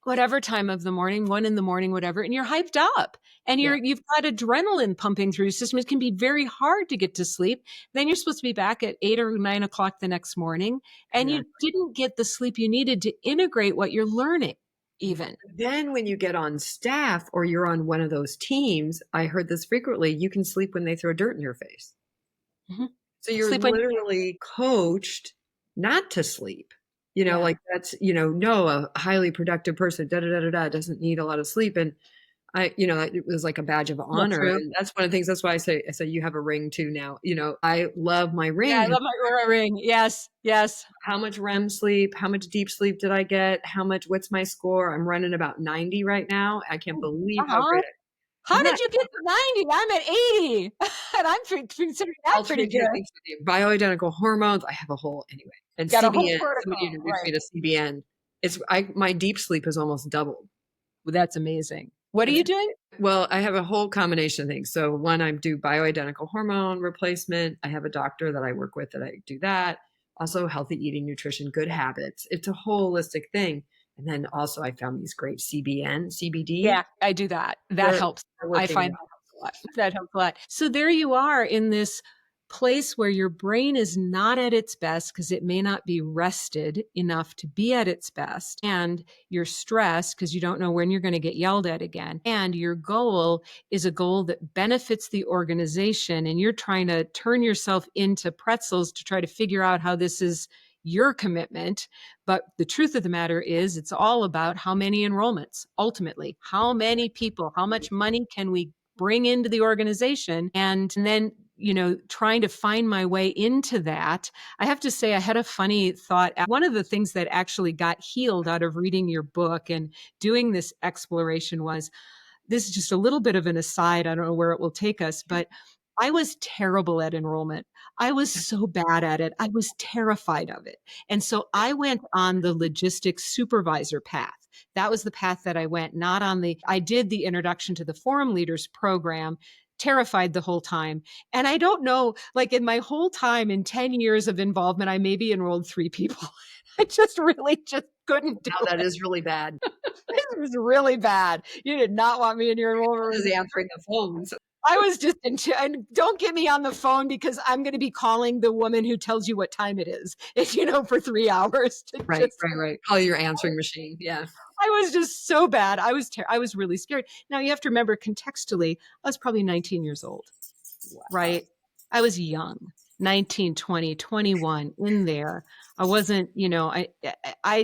whatever time of the morning, 1 a.m, whatever, and you're hyped up and you've got adrenaline pumping through your system. It can be very hard to get to sleep. Then you're supposed to be back at 8 or 9 o'clock the next morning, and you didn't get the sleep you needed to integrate what you're learning even. Then when you get on staff or you're on one of those teams, I heard this frequently, you can sleep when they throw dirt in your face. Mm-hmm. So you're literally coached not to sleep. Like that's, no, a highly productive person, doesn't need a lot of sleep. And it was like a badge of honor. And that's one of the things, that's why I say you have a ring too now. I love my ring. Yeah, I love my ring. Yes. How much REM sleep? How much deep sleep did I get? What's my score? I'm running about 90 right now. I can't believe how great. How did you get to 90? I'm at 80. And I'm considering that pretty good. Bioidentical hormones. I have a whole, anyway. And CBN, somebody introduced me to CBN. My deep sleep has almost doubled. Well, that's amazing. What are you doing? Well, I have a whole combination of things. So one, I do bioidentical hormone replacement. I have a doctor that I work with that I do that. Also healthy eating, nutrition, good habits. It's a holistic thing. And then also I found these great CBD. Yeah, I do that. That helps. I find that helps a lot. That helps a lot. So there you are in this place where your brain is not at its best because it may not be rested enough to be at its best. And you're stressed because you don't know when you're going to get yelled at again. And your goal is a goal that benefits the organization. And you're trying to turn yourself into pretzels to try to figure out how this is your commitment. But the truth of the matter is it's all about how many enrollments, ultimately, how many people, how much money can we bring into the organization? And then, trying to find my way into that. I have to say, I had a funny thought. One of the things that actually got healed out of reading your book and doing this exploration was, this is just a little bit of an aside. I don't know where it will take us, but I was terrible at enrollment. I was so bad at it. I was terrified of it. And so I went on the logistics supervisor path. That was the path that I went, I did the introduction to the forum leaders program, terrified the whole time. And I don't know, like in my whole time, in 10 years of involvement, I maybe enrolled 3 people. I just couldn't do it. That is really bad. It was really bad. You did not want me in your enrollment. I was answering the phones. I was just and don't get me on the phone because I'm going to be calling the woman who tells you what time it is, for 3 hours. Right. Call your answering machine. Yeah. I was just so bad. I was really scared. Now you have to remember contextually, I was probably 19 years old, right? I was young, 19, 20, 21 in there. I wasn't, I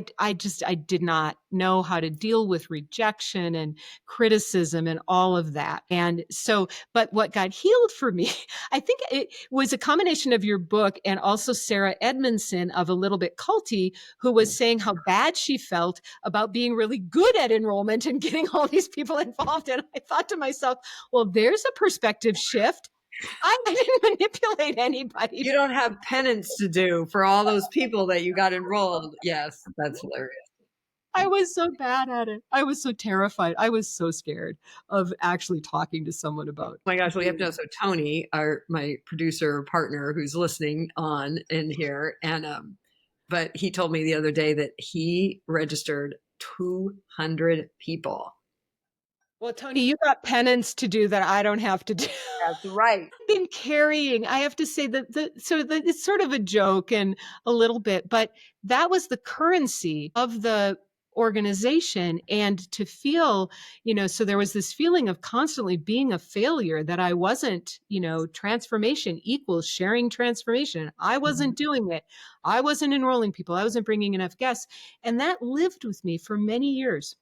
did not know how to deal with rejection and criticism and all of that. And so, but what got healed for me, I think it was a combination of your book and also Sarah Edmondson of A Little Bit Culty, who was saying how bad she felt about being really good at enrollment and getting all these people involved. And I thought to myself, well, there's a perspective shift. I didn't manipulate anybody. You don't have penance to do for all those people that you got enrolled. Yes, that's hilarious. I was so bad at it. I was so terrified. I was so scared of actually talking to someone about it. Oh my gosh, well, you have to know. So Tony, my producer partner who's listening on in here, and but he told me the other day that he registered 200 people. Well, Tony, you got penance to do that I don't have to do. That's right. Been carrying, I have to say it's sort of a joke and a little bit, but that was the currency of the organization, and to feel, so there was this feeling of constantly being a failure, that I wasn't, transformation equals sharing transformation. I wasn't doing it. I wasn't enrolling people. I wasn't bringing enough guests. And that lived with me for many years,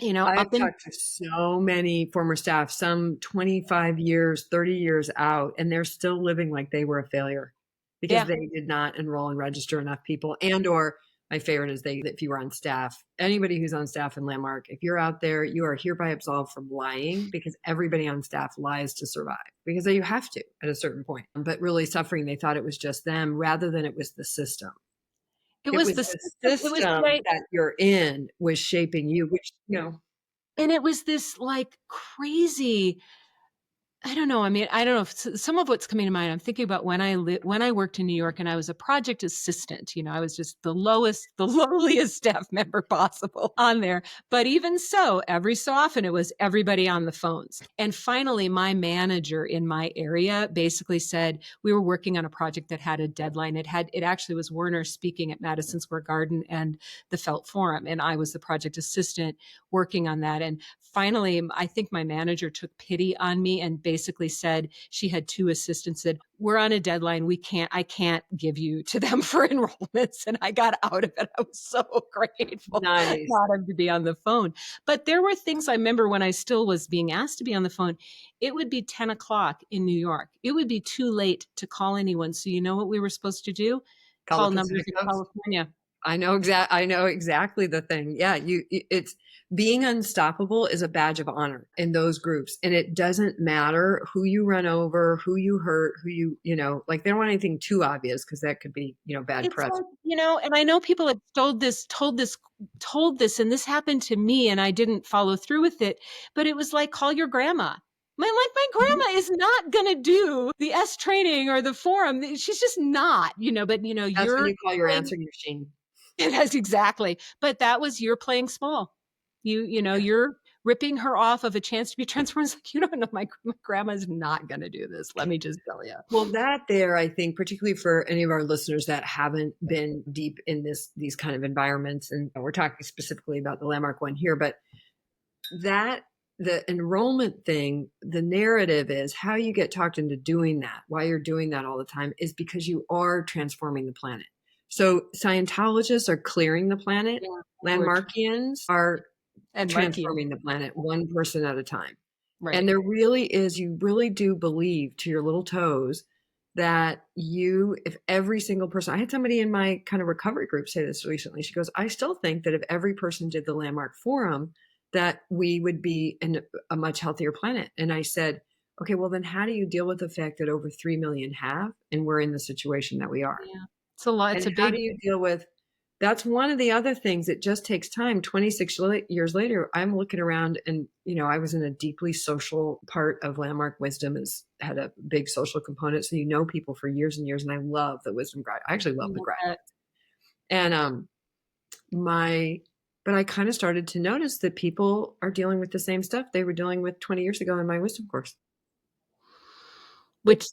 I've up in, talked to so many former staff, some 25 years, 30 years out, and they're still living like they were a failure because yeah. they did not enroll and register enough people. And or my favorite is if you were on staff, anybody who's on staff in Landmark, if you're out there, you are hereby absolved from lying, because everybody on staff lies to survive, because you have to at a certain point. But really suffering, they thought it was just them rather than it was the system. It It was was the the system. It was system right. that you're in was shaping you, which, And it was this like crazy, I don't know. I mean, I don't know if some of what's coming to mind. I'm thinking about when I worked in New York and I was a project assistant. I was just the lowliest staff member possible on there. But even so, every so often it was everybody on the phones. And finally, my manager in my area basically said, we were working on a project that had a deadline. It actually was Werner speaking at Madison Square Garden and the Felt Forum, and I was the project assistant working on that. And finally, I think my manager took pity on me and basically said, she had two assistants, said, we're on a deadline. I can't give you to them for enrollments. And I got out of it. I was so grateful nice. not having to be on the phone. But there were things I remember when I still was being asked to be on the phone. It would be 10 o'clock in New York. It would be too late to call anyone. So you know what we were supposed to do? Call the Call numbers Pacific in Coast. California. I know exactly the thing. Yeah, it's being unstoppable is a badge of honor in those groups. And it doesn't matter who you run over, who you hurt, like they don't want anything too obvious, because that could be, bad It's press. like, and I know people have told this, and this happened to me and I didn't follow through with it, but it was like, call your grandma. My grandma is not going to do the S training or the forum. She's just not, but That's when you're you call your playing, answering machine. that's exactly. But that was, you're playing small. You're ripping her off of a chance to be transformed. It's like, you don't know, my grandma's not going to do this. Let me just tell you. Well, that there, I think, particularly for any of our listeners that haven't been deep in these kind of environments, and we're talking specifically about the Landmark one here, but that the enrollment thing, the narrative is how you get talked into doing that, why you're doing that all the time, is because you are transforming the planet. So Scientologists are clearing the planet. Yeah, Landmarkians are and transforming the planet one person at a time. right. And there really is, you really do believe to your little toes that if every single person, I had somebody in my kind of recovery group say this recently. She goes, I still think that if every person did the Landmark Forum, that we would be in a much healthier planet. And I said, okay, well then how do you deal with the fact that over 3 million have, and we're in the situation that we are? Yeah. It's a lot. It's And a how big, do you deal with, that's one of the other things. It just takes time. 26 years later, I'm looking around and, I was in a deeply social part of Landmark. Wisdom had a big social component. So people for years and years. And I love the wisdom grad. I actually love the grad. And but I kind of started to notice that people are dealing with the same stuff they were dealing with 20 years ago in my wisdom course. which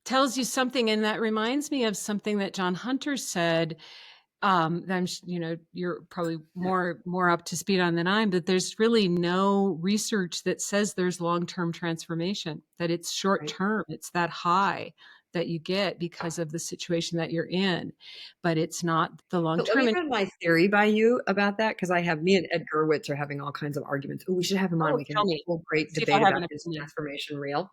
tells you something. And that reminds me of something that John Hunter said. You're probably more up to speed on than I'm, but there's really no research that says there's long-term transformation, that it's short-term. Right. It's that high that you get because of the situation that you're in, but it's not the long-term. Let me run my theory by you about that, because me and Ed Gurwitz are having all kinds of arguments. Oh, we should have him on. We can have a whole great debate about his transformation reel.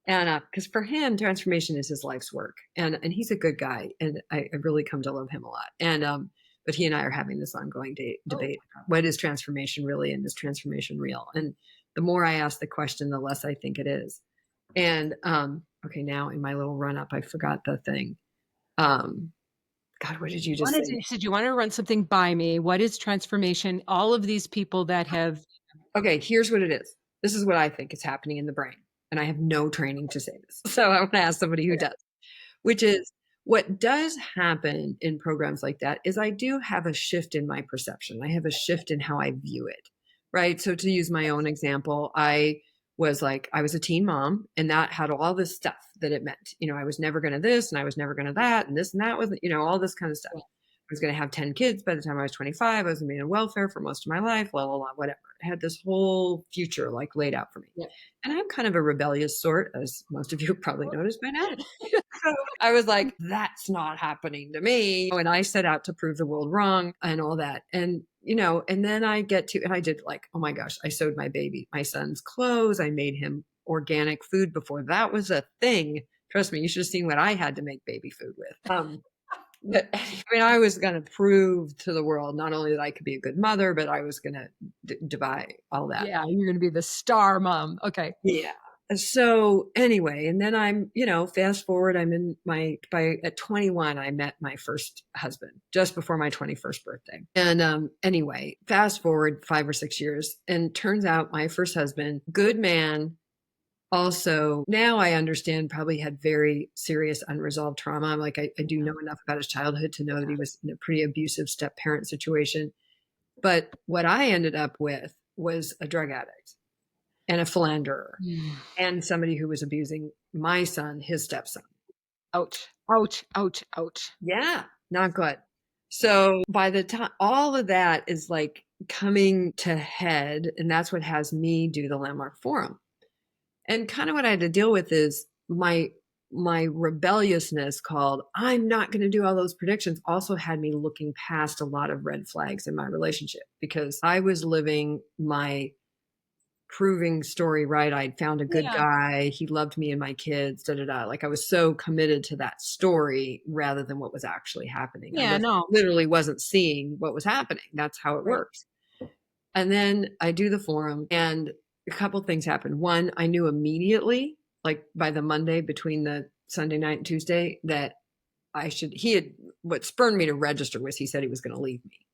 And because for him, transformation is his life's work, and he's a good guy, and I really come to love him a lot. And but he and I are having this ongoing debate. What is transformation really, and is transformation real? And the more I ask the question, the less I think it is. And okay, now in my little run up, I forgot the thing. God, what did you just say? You said you want to run something by me. What is transformation? All of these people that have. Okay, here's what it is. This is what I think is happening in the brain. And I have no training to say this. So I want to ask somebody who does, which is what does happen in programs like that is I do have a shift in my perception. I have a shift in how I view it, right? So to use my own example, I was a teen mom, and that had all this stuff that it meant. I was never going to this, and I was never going to that, and this and that was, all this kind of stuff. was going to have 10 kids by the time I was 25. I was going to be in welfare for most of my life, blah, blah, blah, whatever. I had this whole future like laid out for me. Yeah. And I'm kind of a rebellious sort, as most of you probably noticed by now. So I was like, that's not happening to me. And I set out to prove the world wrong and all that. And, and then I did like, oh my gosh, I sewed my son's clothes. I made him organic food before that was a thing. Trust me, you should have seen what I had to make baby food with. But I was going to prove to the world not only that I could be a good mother, but I was going to defy all that. Yeah, you're going to be the star mom. Okay. Yeah. So anyway, and then I'm, fast forward, at 21, I met my first husband just before my 21st birthday. And anyway, fast forward 5 or 6 years, and turns out my first husband, good man. Also, now I understand probably had very serious unresolved trauma. Like I do know enough about his childhood to know that he was in a pretty abusive step parent situation. But what I ended up with was a drug addict and a philanderer and somebody who was abusing my son, his stepson. Ouch, ouch, ouch, ouch. Yeah, not good. So by the time all of that is like coming to head, and that's what has me do the Landmark Forum. And kind of what I had to deal with is my rebelliousness called, I'm not going to do all those predictions, also had me looking past a lot of red flags in my relationship because I was living my proving story right. I'd found a good guy. He loved me and my kids, da, da, da. Like I was so committed to that story rather than what was actually happening. Yeah, literally wasn't seeing what was happening. That's how it works. And then I do the forum and a couple things happened. One, I knew immediately, like by the Monday between the Sunday night and Tuesday, that what spurred me to register was he said he was going to leave me.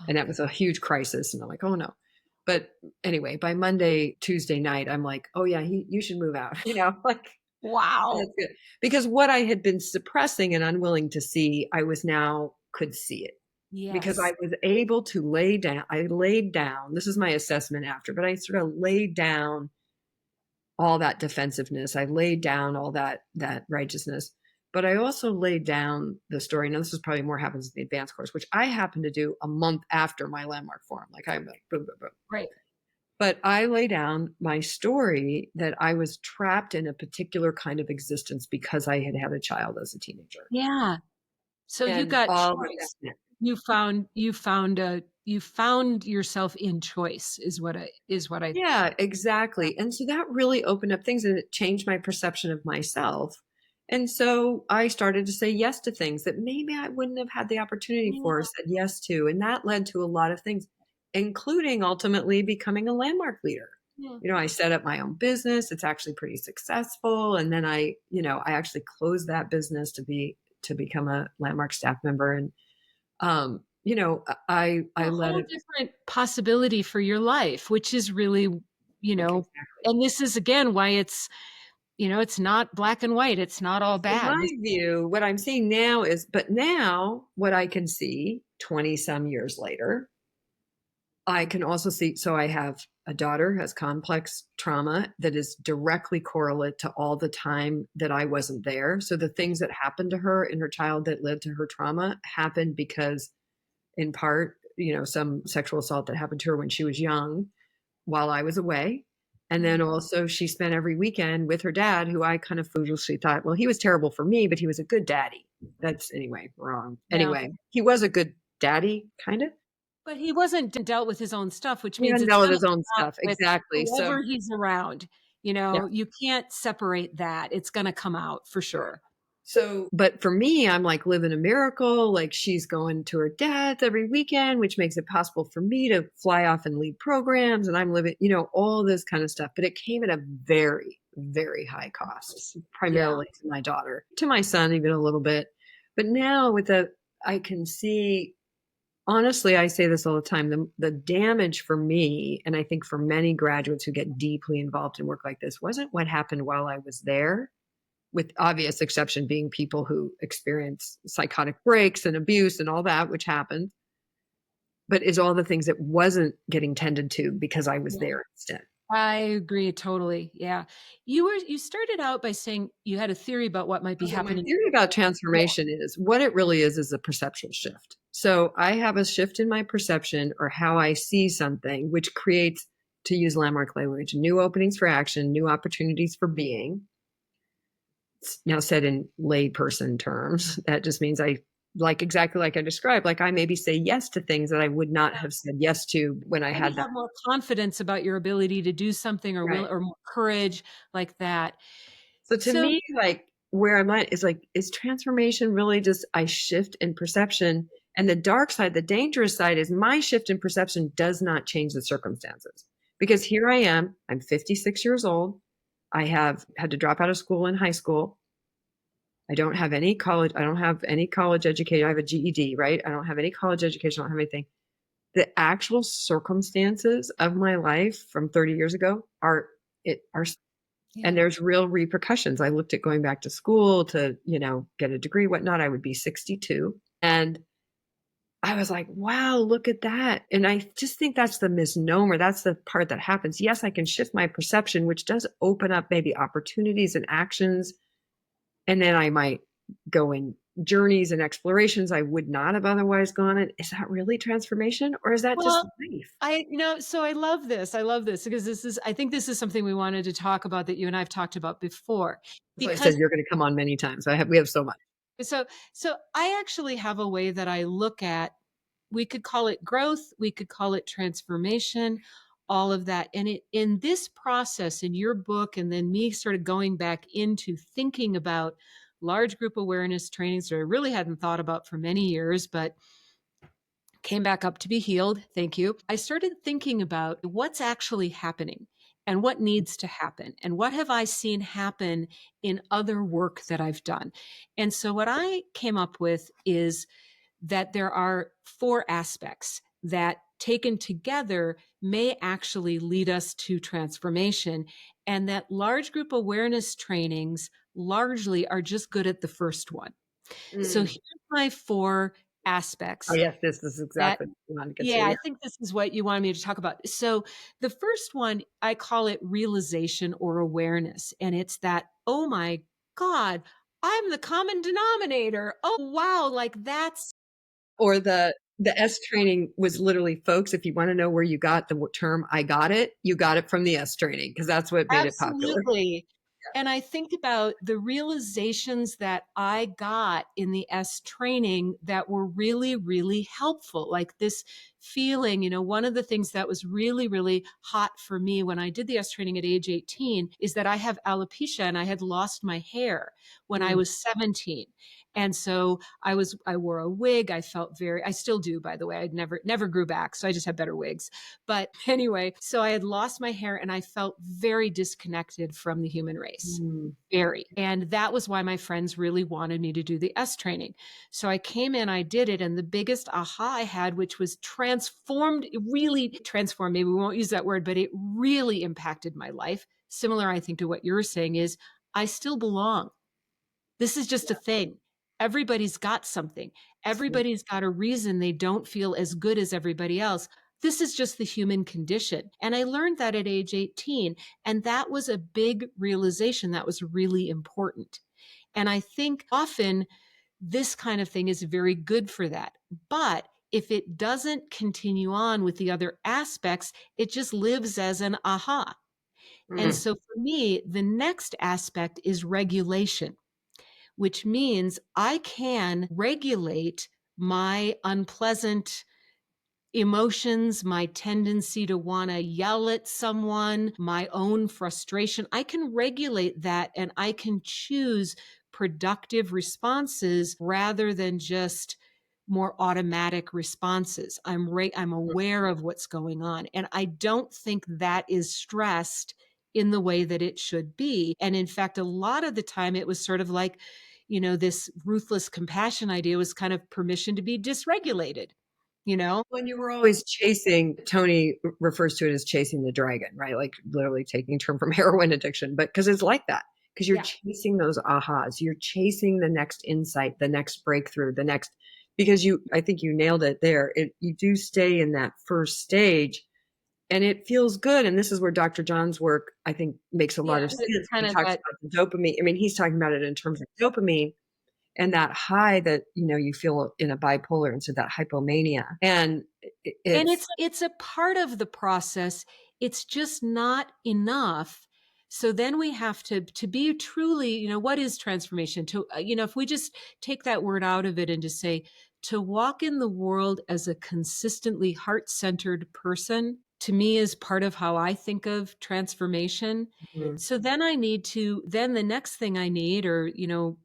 And that was a huge crisis. And I'm like, oh no. But anyway, by Monday, Tuesday night, I'm like, oh yeah, you should move out. Like, wow. That's good. Because what I had been suppressing and unwilling to see, I could see it. Yes. Because I was able to lay down, this is my assessment after, but I sort of laid down all that defensiveness. I laid down all that righteousness, but I also laid down the story. Now this is probably more happens in the advanced course, which I happen to do a month after my Landmark Forum. Like I'm like, boom, boom, boom. Right. But I lay down my story that I was trapped in a particular kind of existence because I had a child as a teenager. Yeah. So you got choice. You found yourself in choice is what I yeah, exactly. And so that really opened up things and it changed my perception of myself. And so I started to say yes to things that maybe I wouldn't have had the opportunity for, said yes to. And that led to a lot of things, including ultimately becoming a Landmark leader. Yeah. I set up my own business. It's actually pretty successful. And then I actually closed that business to become a Landmark staff member. And I led a different possibility for your life, which is really, exactly. And this is again why it's, it's not black and white. It's not all bad. In my view, what I'm seeing now but now what I can see 20 some years later, I can also see, so I have a daughter who has complex trauma that is directly correlate to all the time that I wasn't there. So the things that happened to her in her childhood that led to her trauma happened because in part, some sexual assault that happened to her when she was young while I was away. And then also she spent every weekend with her dad, who I kind of foolishly thought, well, he was terrible for me, but he was a good daddy. That's wrong. Yeah. Anyway, he was a good daddy, kind of. But he wasn't dealt with his own stuff, which means he dealt with his own stuff. Exactly. Whoever he's around, you can't separate that. It's going to come out for sure. So, but for me, I'm like living a miracle. Like she's going to her dad's every weekend, which makes it possible for me to fly off and lead programs. And I'm living, all this kind of stuff. But it came at a very, very high cost, primarily to my daughter, to my son, even a little bit. But now I can see, honestly, I say this all the time, the damage for me, and I think for many graduates who get deeply involved in work like this, wasn't what happened while I was there, with obvious exception being people who experience psychotic breaks and abuse and all that, which happened, but is all the things that wasn't getting tended to because I was there instead. I agree totally. Yeah. You started out by saying you had a theory about what might be So my happening. theory about Yeah. transformation is what it really is a perceptual shift. So I have a shift in my perception or how I see something, which creates, to use landmark language, new openings for action, new opportunities for being. It's now said in layperson terms. That just means exactly like I described, like I maybe say yes to things that I would not have said yes to when I Maybe had that. have more confidence about your ability to do something or will Right. or more courage like that. So to So, me, like where I'm at is like, is transformation really just I shift in perception? And the dark side, the dangerous side is my shift in perception does not change the circumstances. Because here I am, I'm 56 years old. I have had to drop out of school in high school. I don't have any college. I don't have any college education. I have a GED, right? I don't have any college education. I don't have anything. The actual circumstances of my life from 30 years ago are and yeah. there's real repercussions. I looked at going back to school to, get a degree, whatnot. I would be 62. And I was like, wow, look at that. And I just think that's the misnomer. That's the part that happens. Yes, I can shift my perception, which does open up maybe opportunities and actions. And then I might go in journeys and explorations I would not have otherwise gone in. Is that really transformation or is that just Well, life? so I love this. I love this because I think this is something we wanted to talk about that you and I've talked about before. That's why I said Because you're going to come on many times. We have so much. so, so I actually have a way that I look at, we could call it growth, we could call it transformation, all of that. And in this process, in your book, and then me sort of going back into thinking about large group awareness trainings that I really hadn't thought about for many years, but came back up to be healed. Thank you. I started thinking about what's actually happening and what needs to happen and what have I seen happen in other work that I've done. And so what I came up with is that there are four aspects that taken together may actually lead us to transformation, and that large group awareness trainings largely are just good at the first one. So Mm. here's my four Oh, aspects yes, this is that, exactly what we want to get to. yeah, I Yeah. think this is what you wanted me to talk about. So the first one, I call it realization or awareness. And it's that, oh my God, I'm the common denominator. Oh, wow. Like that's Or the S training was literally, folks, if you want to know where you got the term "I got it," you got it from the S training because that's what made it popular. absolutely. And I think about the realizations that I got in the S training that were really, really helpful. Like this feeling, one of the things that was really, really hot for me when I did the S training at age 18 is that I have alopecia and I had lost my hair when I Mm. was 17. And so I wore a wig. I felt I still do, by the way. I never grew back. So I just have better wigs. But anyway, so I had lost my hair and I felt very disconnected from the human race. Mm. Very. And that was why my friends really wanted me to do the S training. So I came in, I did it. And the biggest aha I had, which was transformed, it really transformed, maybe we won't use that word, but it really impacted my life. Similar, I think, to what you're saying is I still belong. This is just a thing. Everybody's got something. Everybody's got a reason they don't feel as good as everybody else. This is just the human condition. And I learned that at age 18. And that was a big realization that was really important. And I think often this kind of thing is very good for that. But if it doesn't continue on with the other aspects, it just lives as an aha. And Mm. so for me, the next aspect is regulation, which means I can regulate my unpleasant emotions, my tendency to want to yell at someone, my own frustration. I can regulate that and I can choose productive responses rather than just more automatic responses. I'm aware of what's going on and I don't think that is stressed in the way that it should be. And in fact, a lot of the time it was sort of like, this ruthless compassion idea was kind of permission to be dysregulated, you know? When you were always chasing, Tony refers to it as chasing the dragon, right? Like literally taking term from heroin addiction, but because it's like that, because you're Yeah. chasing those ahas, you're chasing the next insight, the next breakthrough, I think you nailed it there. You do stay in that first stage and it feels good. And this is where Dr. John's work, I think, makes a lot of sense. Kind He of talks that. about the dopamine. I mean, he's talking about it in terms of dopamine and that high that, you feel in a bipolar, and so that hypomania. And And it's it's a part of the process. It's just not enough. So then we have to be truly, what is transformation? To, if we just take that word out of it and just say, to walk in the world as a consistently heart-centered person, to me is part of how I think of transformation. Mhm. So then then the next thing I need, or,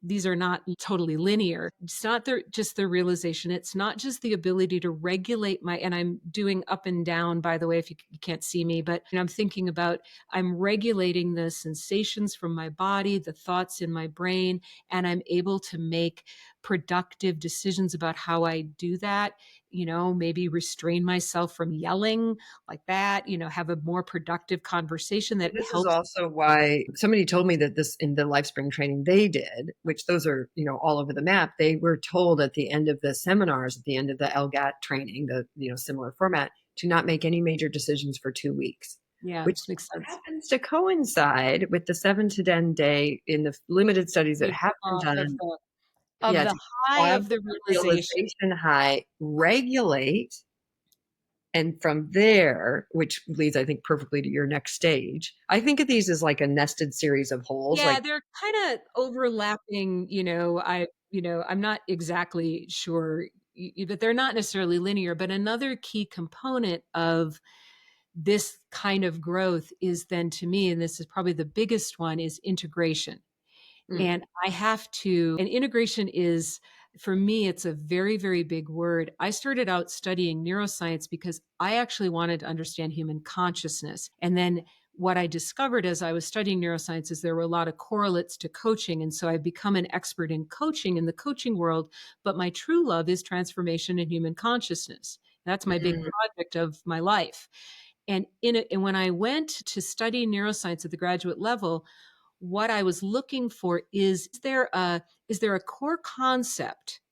these are not totally linear. It's not just the realization. It's not just the ability to regulate and I'm doing up and down, by the way, if you can't see me, but I'm thinking about, I'm regulating the sensations from my body, the thoughts in my brain, and I'm able to make productive decisions about how I do that. Maybe restrain myself from yelling like that, have a more productive conversation that This is helps. also why somebody told me that this in the LifeSpring training they did, which those are, all over the map. They were told at the end of the seminars, at the end of the LGAT training, the, similar format, to not make any major decisions for 2 weeks, Yeah, which makes sense. happens to coincide with the 7 to 10 day in the limited studies that have been done. Of Yeah, the to high have of the the realization. realization high, regulate, and from there, which leads, I think, perfectly to your next stage. I think of these as like a nested series of holes. Yeah, Like, they're kind of overlapping, I'm not exactly sure, but they're not necessarily linear. But another key component of this kind of growth is then, to me, and this is probably the biggest one, is integration. mm, And and integration is, for me, it's a very, very big word. I started out studying neuroscience because I actually wanted to understand human consciousness. And then what I discovered as I was studying neuroscience is there were a lot of correlates to coaching. And so I've become an expert in coaching, in the coaching world. But my true love is transformation in human consciousness. That's my big mm, project of my life. And when I went to study neuroscience at the graduate level, what I was looking for is there a core concept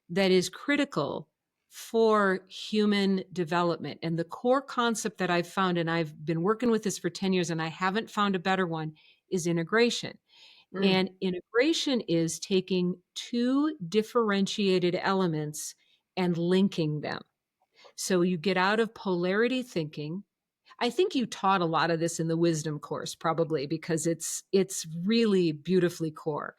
that is critical for human development? And the core concept that I've found, and I've been working with this for 10 years and I haven't found a better one, is integration. mm. And integration is taking two differentiated elements and linking them. So you get out of polarity thinking. I think you taught a lot of this in the wisdom course, probably, because it's really beautifully core.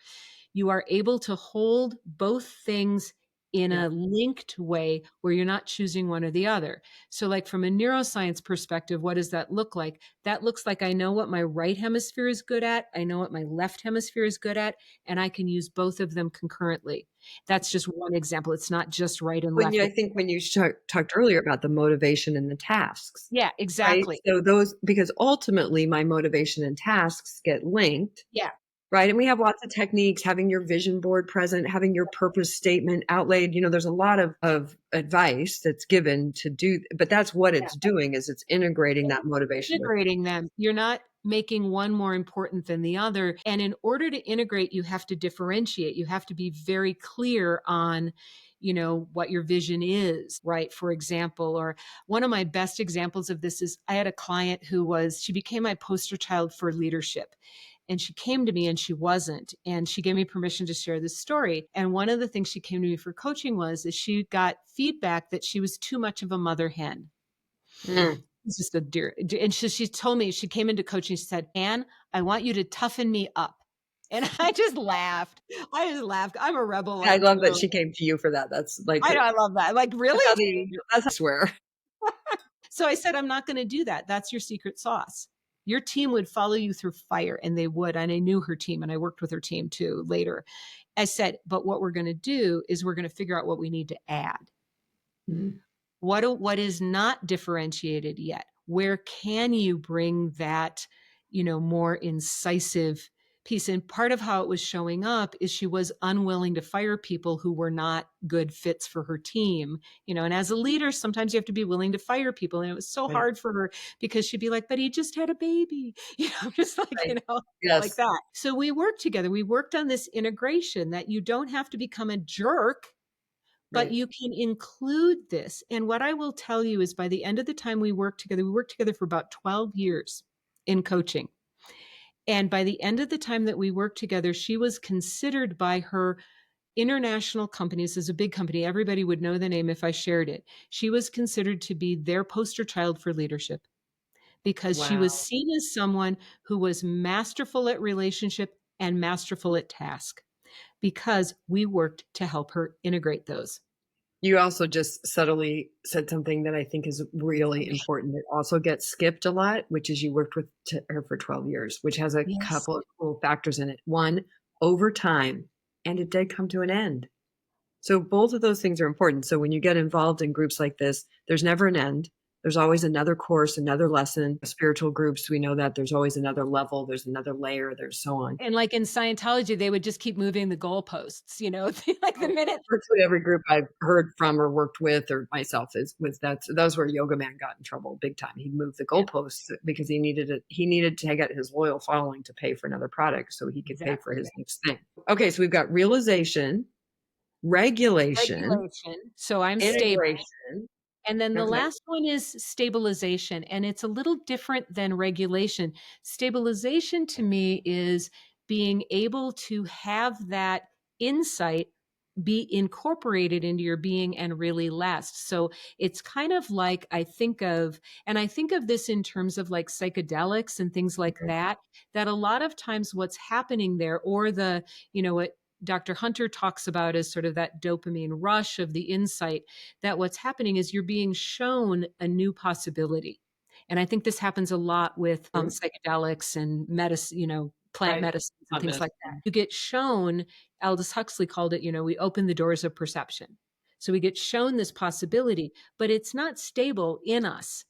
You are able to hold both things in Yeah. a linked way where you're not choosing one or the other. So, like, from a neuroscience perspective, what does that look like? That looks like I know what my right hemisphere is good at, I know what my left hemisphere is good at, and I can use both of them concurrently. That's just one example. It's not just right and left. I think when you talked earlier about the motivation and the tasks, Yeah, right? exactly. So because ultimately my motivation and tasks get linked. Yeah. Right. And we have lots of techniques, having your vision board present, having your purpose statement outlaid. There's a lot of advice that's given to do, but that's what it's doing, is it's integrating that motivation with. Integrating them. You're not making one more important than the other. And in order to integrate, you have to differentiate. You have to be very clear on, what your vision is, right? For example, or one of my best examples of this is I had a client she became my poster child for leadership. And she came to me and she wasn't. And she gave me permission to share this story. And one of the things she came to me for coaching is she got feedback that she was too much of a mother hen. Mm. It's just a dear. And she told me, she came into coaching, she said, Ann, I want you to toughen me up. And I just laughed. I'm a rebel I like love that you. she came to you for that. That's like, I know, I love that. Like, that's how really? that's how I swear. So I said, I'm not going to do that. That's your secret sauce. Your team would follow you through fire, and they would. And I knew her team, and I worked with her team too later. I said, but what we're going to do is we're going to figure out what we need to add. Mm. What is not differentiated yet? Where can you bring that, more incisive piece? And part of how it was showing up is she was unwilling to fire people who were not good fits for her team. And as a leader, sometimes you have to be willing to fire people. And it was so Right. hard for her because she'd be like, but he just had a baby, just like, Right. Yes. like that. So we worked together. We worked on this integration that you don't have to become a jerk but Right. you can include this. And what I will tell you is by the end of the time we worked together for about 12 years in coaching. And by the end of the time that we worked together, she was considered by her international companies. Is a big company. Everybody would know the name if I shared it. She was considered to be their poster child for leadership because she was Wow. seen as someone who was masterful at relationship and masterful at task because we worked to help her integrate those. You also just subtly said something that I think is really important. It also gets skipped a lot, which is you worked with her for 12 years, which has a Yes. couple of cool factors in it. One, over time, and it did come to an end. So both of those things are important. So when you get involved in groups like this, there's never an end. There's always another course, another lesson. Spiritual groups, we know that there's always another level, there's another layer, there's so on. And like in Scientology, they would just keep moving the goalposts, like the minute. That's what every group I've heard from or worked with or myself was that's where Yoga Man got in trouble big time. He moved the Yeah, goalposts because he needed to get his loyal following to pay for another product so he could pay for exactly. his next thing. Okay, so we've got realization, regulation, Regulation. So I'm stable. integration. And then the Okay. last one is stabilization, and it's a little different than regulation. Stabilization to me is being able to have that insight be incorporated into your being and really last. So it's kind of like and I think of this in terms of like psychedelics and things like Okay. that a lot of times what's happening there, or what Dr. Hunter talks about as sort of that dopamine rush of the insight, that what's happening is you're being shown a new possibility. And I think this happens a lot with Mhm. psychedelics and medicine, plant Right. medicines and Not things like that. medicine. You get shown, Aldous Huxley called it, we open the doors of perception. So we get shown this possibility, but it's not stable in us.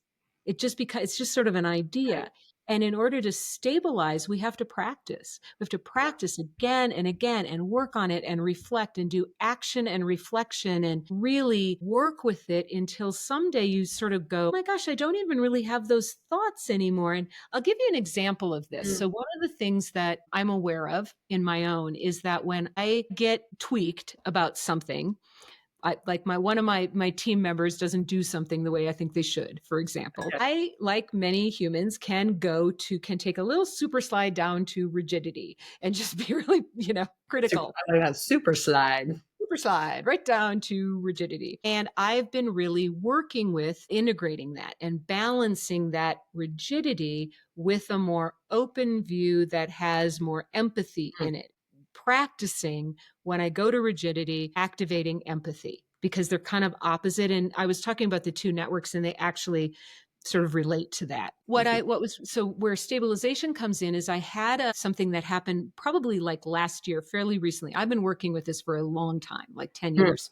It's just sort of an Right. idea. And in order to stabilize, we have to practice. We have to practice again and again and work on it and reflect and do action and reflection and really work with it until someday you sort of go, oh my gosh, I don't even really have those thoughts anymore. And I'll give you an example of this. Mm. So, one of the things that I'm aware of in my own is that when I get tweaked about something, one of my team members doesn't do something the way I think they should, for example. I, like many humans, can take a little super slide down to rigidity and just be really, critical. Super slide. Super slide right down to rigidity. And I've been really working with integrating that and balancing that rigidity with a more open view that has more empathy Mm. in it. Practicing when I go to rigidity, activating empathy, because they're kind of opposite. And I was talking about the two networks and they actually sort of relate to that. Where stabilization comes in is I had something that happened probably like last year, fairly recently. I've been working with this for a long time, like 10 Mm. years,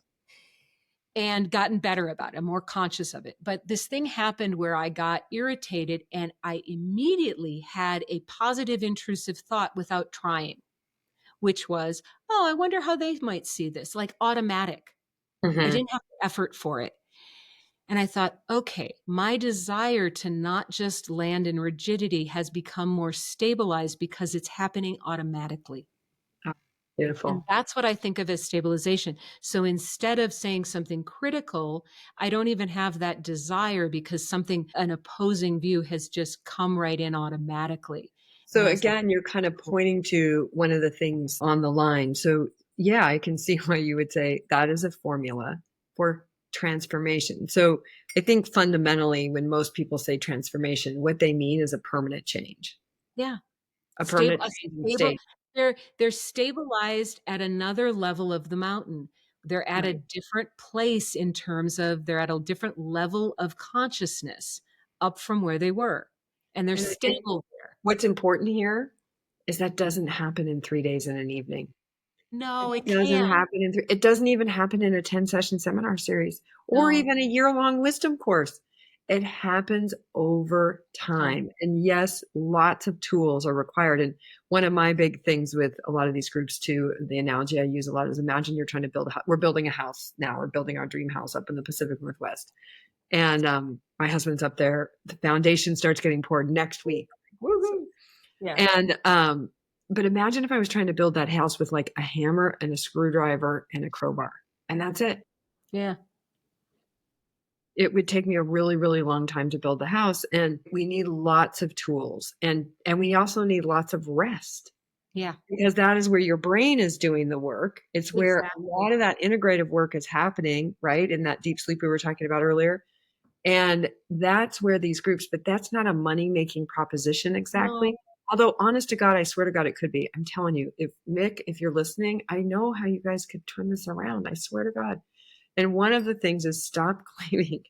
and gotten better about it. I'm more conscious of it. But this thing happened where I got irritated and I immediately had a positive intrusive thought without trying, which was, oh, I wonder how they might see this, like automatic. I Mhm. didn't have effort for it. And I thought, okay, my desire to not just land in rigidity has become more stabilized because it's happening automatically. Oh, And beautiful. that's what I think of as stabilization. So instead of saying something critical, I don't even have that desire because an opposing view has just come right in automatically. And So I was like, again, you're kind of pointing to one of the things on the line. So yeah, I can see why you would say that is a formula for transformation. So I think fundamentally, when most people say transformation, what they mean is a permanent change, yeah, a permanent a change in stable. state. They're stabilized at another level of the mountain. They're at a Right. different place in terms of they're at a different level of consciousness up from where they were, and they're And I think stable there. what's important here is that doesn't happen in 3 days and an evening. No, it It doesn't can't. happen it doesn't even happen in a 10-session seminar series or No, even a year-long wisdom course. It happens over time. time. And yes, lots of tools are required. And one of my big things with a lot of these groups too, the analogy I use a lot is imagine you're trying to we're building a house now. We're building our dream house up in the Pacific Northwest. And my husband's up there. The foundation starts getting poured next week. Woohoo! Yeah. And but imagine if I was trying to build that house with like a hammer and a screwdriver and a crowbar, and that's it. Yeah. It would take me a really, really long time to build the house, and we need lots of tools, and we also need lots of rest, Yeah. because that is where your brain is doing the work. It's where a Exactly. lot of that integrative work is happening, right? In that deep sleep we were talking about earlier. And that's where these groups, but that's not a money-making proposition No. exactly. Although, honest to God, I swear to God, it could be. I'm telling you, if Mick, if you're listening, I know how you guys could turn this around. I swear to God. And one of the things is stop claiming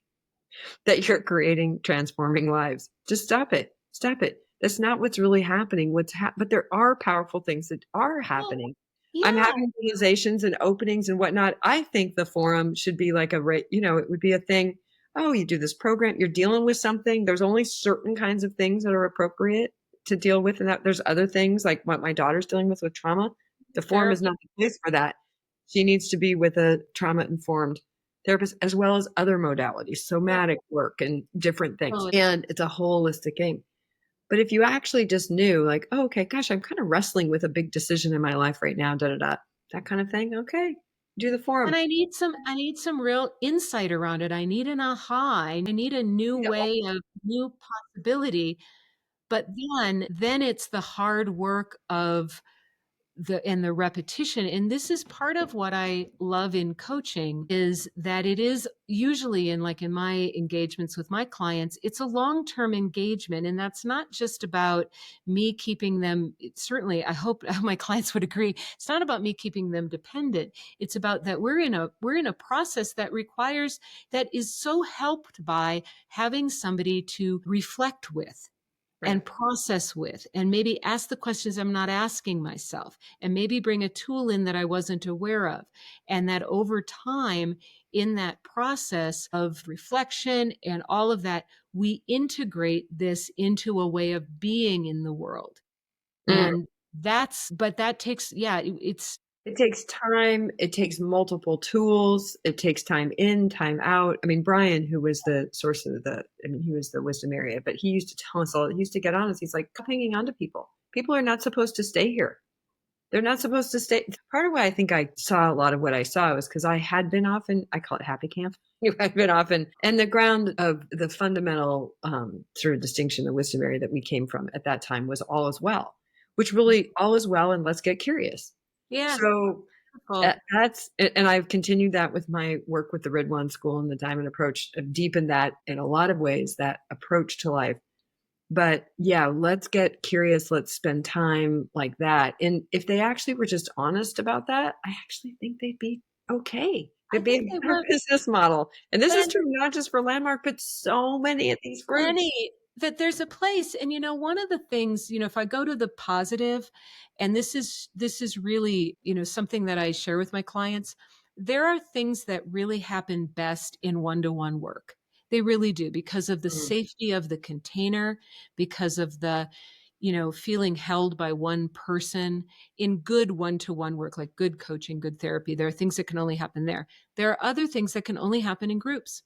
that you're creating transforming lives. Just stop it. Stop it. That's not what's really happening. But there are powerful things that are Well, happening. I'm yeah. having realizations and openings and whatnot. I think the forum should be like it would be a thing. Oh, you do this program, you're dealing with something. There's only certain kinds of things that are appropriate to deal with. And that there's other things like what my daughter's dealing with trauma. The forum is Therapy. not the place for that. She needs to be with a trauma informed therapist, as well as other modalities, Yep. somatic work and different things. Totally. And it's a holistic thing. But if you actually just knew, like, oh, okay, gosh, I'm kind of wrestling with a big decision in my life right now, that kind of thing. Okay, do the forum. And I need some real insight around it. I need an aha. I need a new way of new possibility. But then it's the hard work of the repetition. And this is part of what I love in coaching, is that it is usually in my engagements with my clients, it's a long-term engagement. And that's not just about me keeping them, certainly I hope my clients would agree, it's not about me keeping them dependent. It's about that we're in a process that is so helped by having somebody to reflect with Right. and process with, and maybe ask the questions I'm not asking myself, and maybe bring a tool in that I wasn't aware of. And that over time, in that process of reflection and all of that, we integrate this into a way of being in the world. Mm. And but that takes, it's, It takes time. It takes multiple tools. It takes time in, time out. I mean, Brian, who was the source of he was the wisdom area, but he used to tell us all, he used to get on us. He's like, stop hanging on to people. People are not supposed to stay here. They're not supposed to stay. Part of why I think I saw a lot of what I saw was because I had been off in, I call it happy camp. You had been off in, and the ground of the fundamental sort of distinction, the wisdom area that we came from at that time was all is well, which really all is well, and let's get curious. yeah, So wonderful. and I've continued that with my work with the Red One School and the Diamond Approach. I've deepened that in a lot of ways, that approach to life. But yeah, let's get curious. Let's spend time like that. And if they actually were just honest about that, I actually think they'd be okay. I It'd be think a they better would. business model. And this is And true not just for Landmark, but so many of these groups. many that there's a place. And one of the things, if I go to the positive, and this is really, something that I share with my clients, there are things that really happen best in one-to-one work. They really do, because of the Mm. safety of the container, because of the feeling held by one person in good one-to-one work, like good coaching, good therapy. There are things that can only happen there. There are other things that can only happen in groups.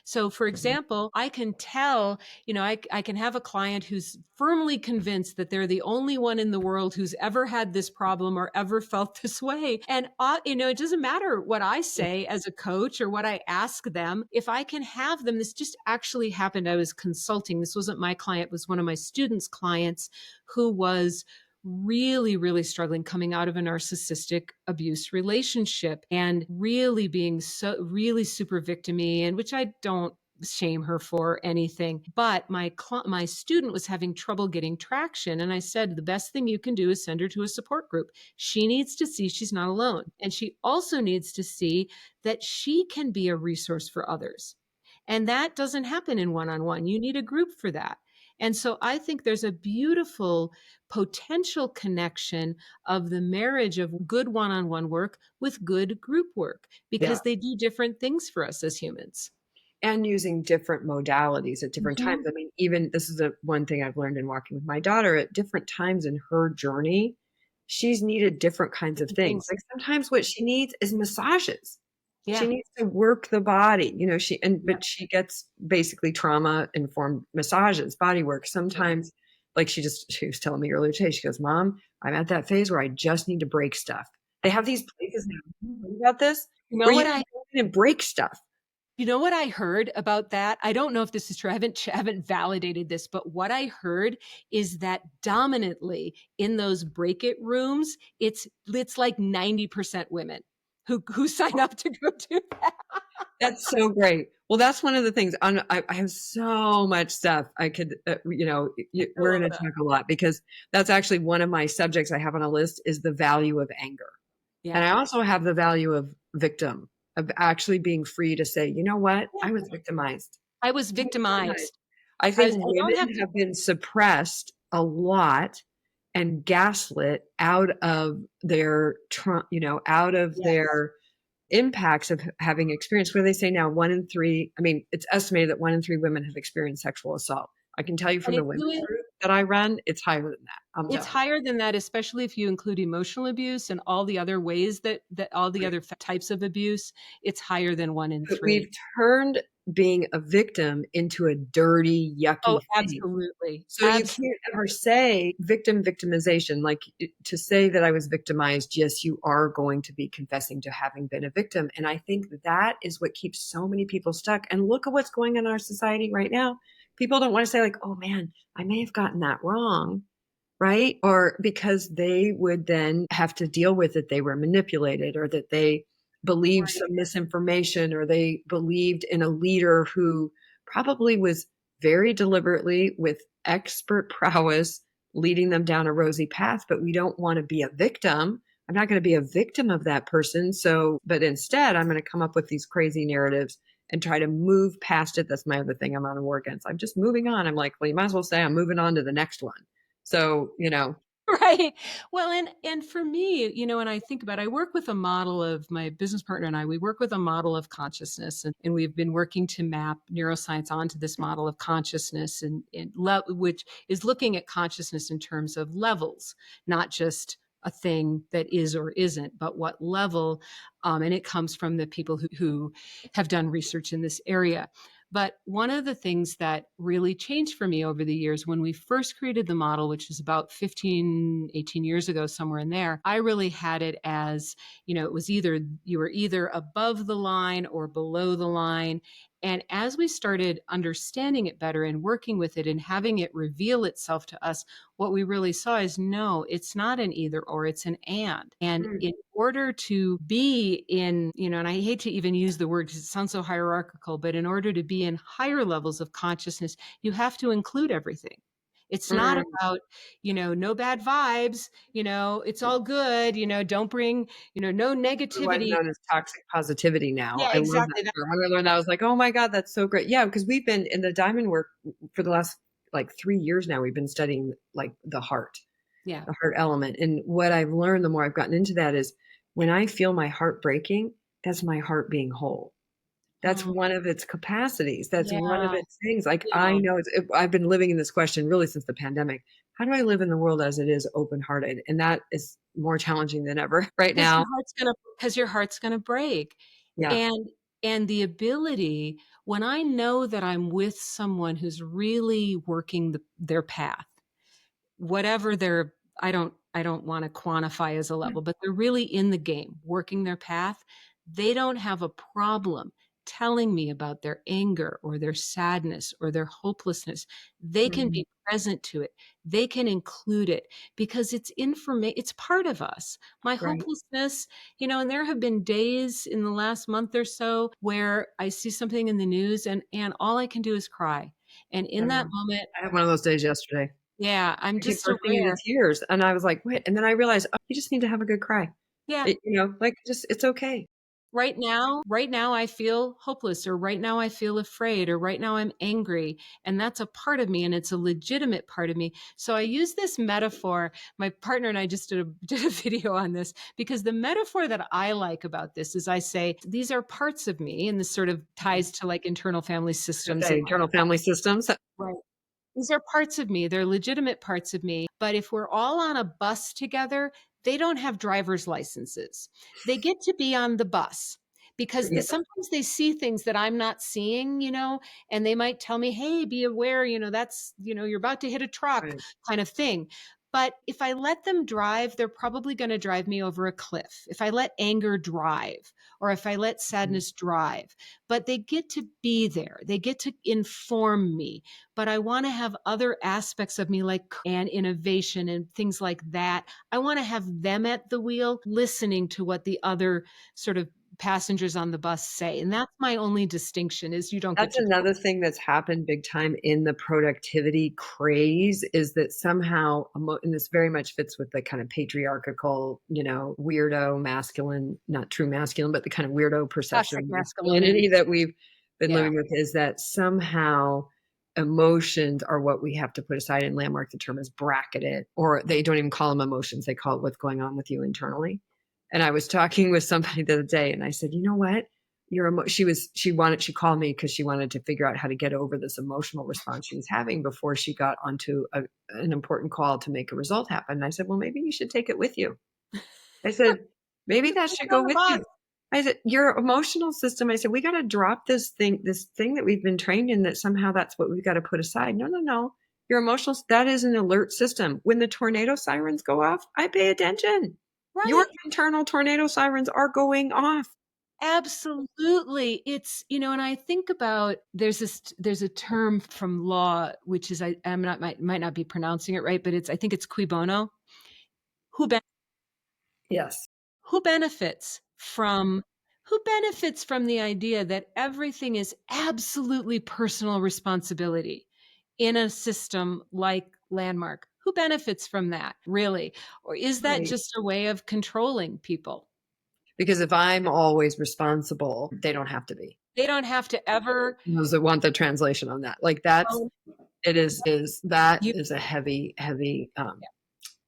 So, for example, I can tell, I can have a client who's firmly convinced that they're the only one in the world who's ever had this problem or ever felt this way. And, it doesn't matter what I say as a coach or what I ask them. If I can have them, this just actually happened. I was consulting. This wasn't my client, it was one of my students' clients who was really, really struggling coming out of a narcissistic abuse relationship and really being so really super victimy, and which I don't shame her for anything. But my student was having trouble getting traction. And I said, the best thing you can do is send her to a support group. She needs to see she's not alone. And she also needs to see that she can be a resource for others. And that doesn't happen in one-on-one. You need a group for that. And so I think there's a beautiful potential connection of the marriage of good one-on-one work with good group work, Yeah. because they do different things for us as humans. And using different modalities at different Mm-hmm. times. I mean, even this is one thing I've learned in walking with my daughter. At different times in her journey, she's needed different kinds of things. Things. Like sometimes what she needs is massages. She Yeah. needs to work the body, Yeah. but she gets basically trauma informed massages, body work. Yeah. Sometimes, like she was telling me earlier today, she goes, Mom, I'm at that phase where I just need to break stuff. They have these places now. Have you heard about this? You know Where you what can I go and break stuff. You know what I heard about that? I don't know if this is true. I haven't validated this, but what I heard is that dominantly in those break it rooms, it's like 90% women who sign up to go do that. That's so great. Well, that's one of the things. I have so much stuff I could, I we're love going to that. talk a lot because that's actually one of my subjects I have on a list is the value of anger. And Yeah. I also have the value of victim, of actually being free to say, you know what? Yeah. I was victimized. I was victimized. I think I don't have women to. have been suppressed a lot and gaslit out of their, out of Yes. their impacts of having experienced where they say now 1 in 3, I mean, it's estimated that 1 in 3 women have experienced sexual assault. I can tell you And from the if women's you group that I run, it's higher than that. I'm It's telling higher than that, especially if you include emotional abuse and all the other ways that all the you. other types of abuse. It's higher than one in But three. we've turned being a victim into a dirty, Oh, yucky thing. absolutely. So you can't ever say victimization, like to say that I was victimized. Yes, you are going to be confessing to having been a victim. And I think that is what keeps so many people stuck. And look at what's going on in our society right now. People don't want to say like, oh man, I may have gotten that wrong. Right. Or because they would then have to deal with it. They were manipulated or that they believed Right. some misinformation or they believed in a leader who probably was very deliberately with expert prowess leading them down a rosy path. But we don't want to be a victim. I'm not going to be a victim of that person. So, but instead, I'm going to come up with these crazy narratives and try to move past it. That's my other thing I'm on a war against. I'm just moving on. I'm like, well, you might as well say I'm moving on to the next one. So, Right. Well, and for me, when I think about it, I work with a model of my business partner and I, we work with a model of consciousness and we've been working to map neuroscience onto this model of consciousness which is looking at consciousness in terms of levels, not just a thing that is or isn't, but what level. And it comes from the people who have done research in this area. But one of the things that really changed for me over the years, when we first created the model, which is about 15, 18 years ago, somewhere in there, I really had it as, it was you were either above the line or below the line. And as we started understanding it better and working with it and having it reveal itself to us, what we really saw is no, it's not an either or, it's an and. And mm, in order to be in, and I hate to even use the word because it sounds so hierarchical, but in order to be in higher levels of consciousness, you have to include everything. It's not mm, about, no bad vibes, it's all good, don't bring, no otherwise negativity. known as toxic positivity now. Yeah, I love that exactly. term. When I learned that, I was like, oh my God, that's so great. Yeah, because we've been in the diamond work for the last like 3 years now. We've been studying like Yeah. the heart element. And what I've learned the more I've gotten into that is when I feel my heart breaking, that's my heart being whole. That's Mm, one of its capacities. That's one of yeah. its things. Like I Yeah. know I've been living in this question really since the pandemic. How do I live in the world as it is open-hearted? And that is more challenging than ever right now. Because your heart's gonna break. Yeah. And the ability, when I know that I'm with someone who's really working their path, whatever their, I don't want to quantify as a level, but they're really in the game, working their path. They don't have a problem telling me about their anger or their sadness or their hopelessness. They can Mhm. be present to it. They can include it because it's information, it's part of us. My Right. hopelessness, and there have been days in the last month or so where I see something in the news and all I can do is cry. And I in that know. moment, I had one of those days yesterday. yeah, I'm I keep just bursting into aware. tears. And I was like, wait. And then I realized, oh, you just need to have a good cry. Yeah. Like just it's okay. Right now I feel hopeless, or right now I feel afraid, or right now I'm angry. And that's a part of me and it's a legitimate part of me. So I use this metaphor. My partner and I just did a video on this because the metaphor that I like about this is I say, these are parts of me. And this sort of ties to like internal family systems Say and internal family systems. right. These are parts of me. They're legitimate parts of me. But if we're all on a bus together, they don't have driver's licenses. They get to be on the bus because Yeah. sometimes they see things that I'm not seeing, and they might tell me, hey, be aware, that's, you're about to hit a truck Right. kind of thing. But if I let them drive, they're probably going to drive me over a cliff. If I let anger drive, or if I let sadness drive, but they get to be there. They get to inform me. But I want to have other aspects of me, like and innovation and things like that. I want to have them at the wheel, listening to what the other sort of passengers on the bus say. And that's my only distinction, is you don't get That's to. another thing that's happened big time in the productivity craze, is that somehow, and this very much fits with the kind of patriarchal, weirdo masculine, not true masculine, but the kind of weirdo perception of masculinity that we've been living with, is that somehow emotions are what we have to put aside and landmark the term as bracketed, or they don't even call them emotions. They call it what's going on with you internally. And I was talking with somebody the other day, and I said, you know what? She called me because she wanted to figure out how to get over this emotional response she was having before she got onto an important call to make a result happen. And I said, well, maybe you should take it with you. I said, maybe that should go with you. I said, your emotional system, I said, we got to drop this thing that we've been trained in, that somehow that's what we've got to put aside. No. Your emotional, that is an alert system. When the tornado sirens go off, I pay attention. Right. Your internal tornado sirens are going off. Absolutely. It's, and I think about, there's a term from law, which is, might not be pronouncing it right, but I think it's cui bono. Yes. Who benefits from the idea that everything is absolutely personal responsibility in a system like Landmark? Who benefits from that, really? Or is that just a way of controlling people? Because if I'm always responsible, they don't have to be. They don't have to ever. Those that want the translation on that. Like that's, it is a heavy, heavily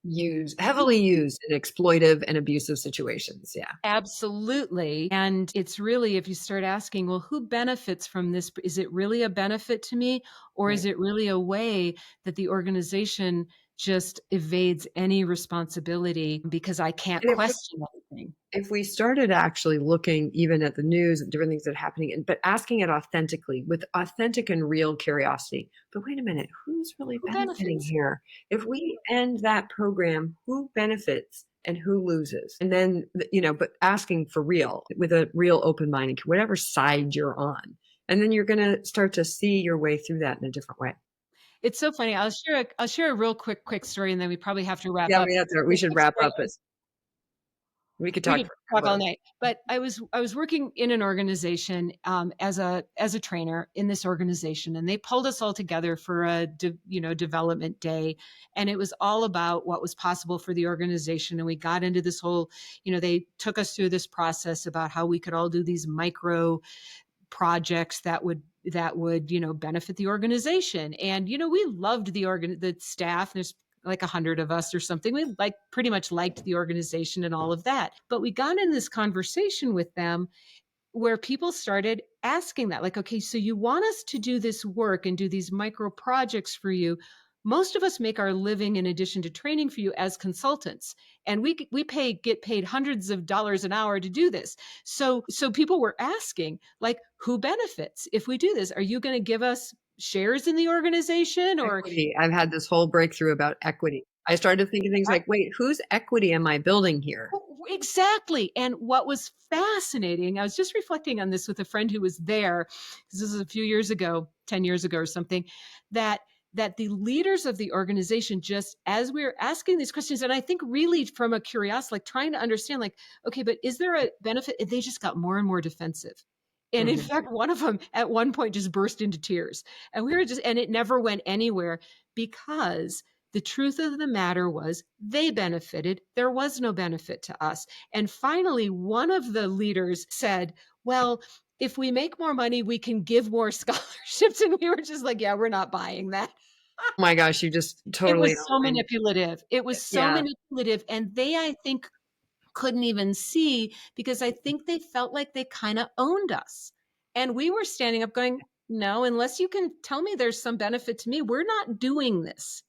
used in exploitive and abusive situations. Yeah. Absolutely. And it's really, if you start asking, well, who benefits from this? Is it really a benefit to me? Or is it really a way that the organization just evades any responsibility because I can't question anything? If we started actually looking even at the news and different things that are happening, but asking it authentically, with authentic and real curiosity, but wait a minute, who's really benefiting here? If we end that program, who benefits and who loses? And then, but asking for real, with a real open mind, whatever side you're on. And then you're going to start to see your way through that in a different way. It's so funny. I'll share a real quick story, and then we probably have to wrap up. We should wrap up. We could talk all night. But I was working in an organization as a trainer in this organization, and they pulled us all together for a development day, and it was all about what was possible for the organization. And we got into this whole, they took us through this process about how we could all do these micro projects that would benefit the organization. And we loved the staff. There's like 100 of us or something. We pretty much liked the organization and all of that. But we got in this conversation with them where people started asking that, like, okay, so you want us to do this work and do these micro projects for you. Most of us make our living in addition to training for you as consultants, and we get paid hundreds of dollars an hour to do this. So people were asking, like, who benefits if we do this? Are you going to give us shares in the organization? Or equity. I've had this whole breakthrough about equity. I started thinking things like, wait, whose equity am I building here? Exactly. And what was fascinating, I was just reflecting on this with a friend who was there, because this was a few years ago, 10 years ago or something, that the leaders of the organization, just as we were asking these questions, and I think really from a curiosity, like trying to understand, like, okay, but is there a benefit? They just got more and more defensive. And in fact, one of them at one point just burst into tears. And and it never went anywhere, because the truth of the matter was they benefited. There was no benefit to us. And finally, one of the leaders said, well, if we make more money, we can give more scholarships. And we were just like, yeah, we're not buying that. Oh my gosh, you just totally. It was so manipulative. It was so manipulative. And they, I think, couldn't even see, because I think they felt like they kind of owned us. And we were standing up going, no, unless you can tell me there's some benefit to me, we're not doing this.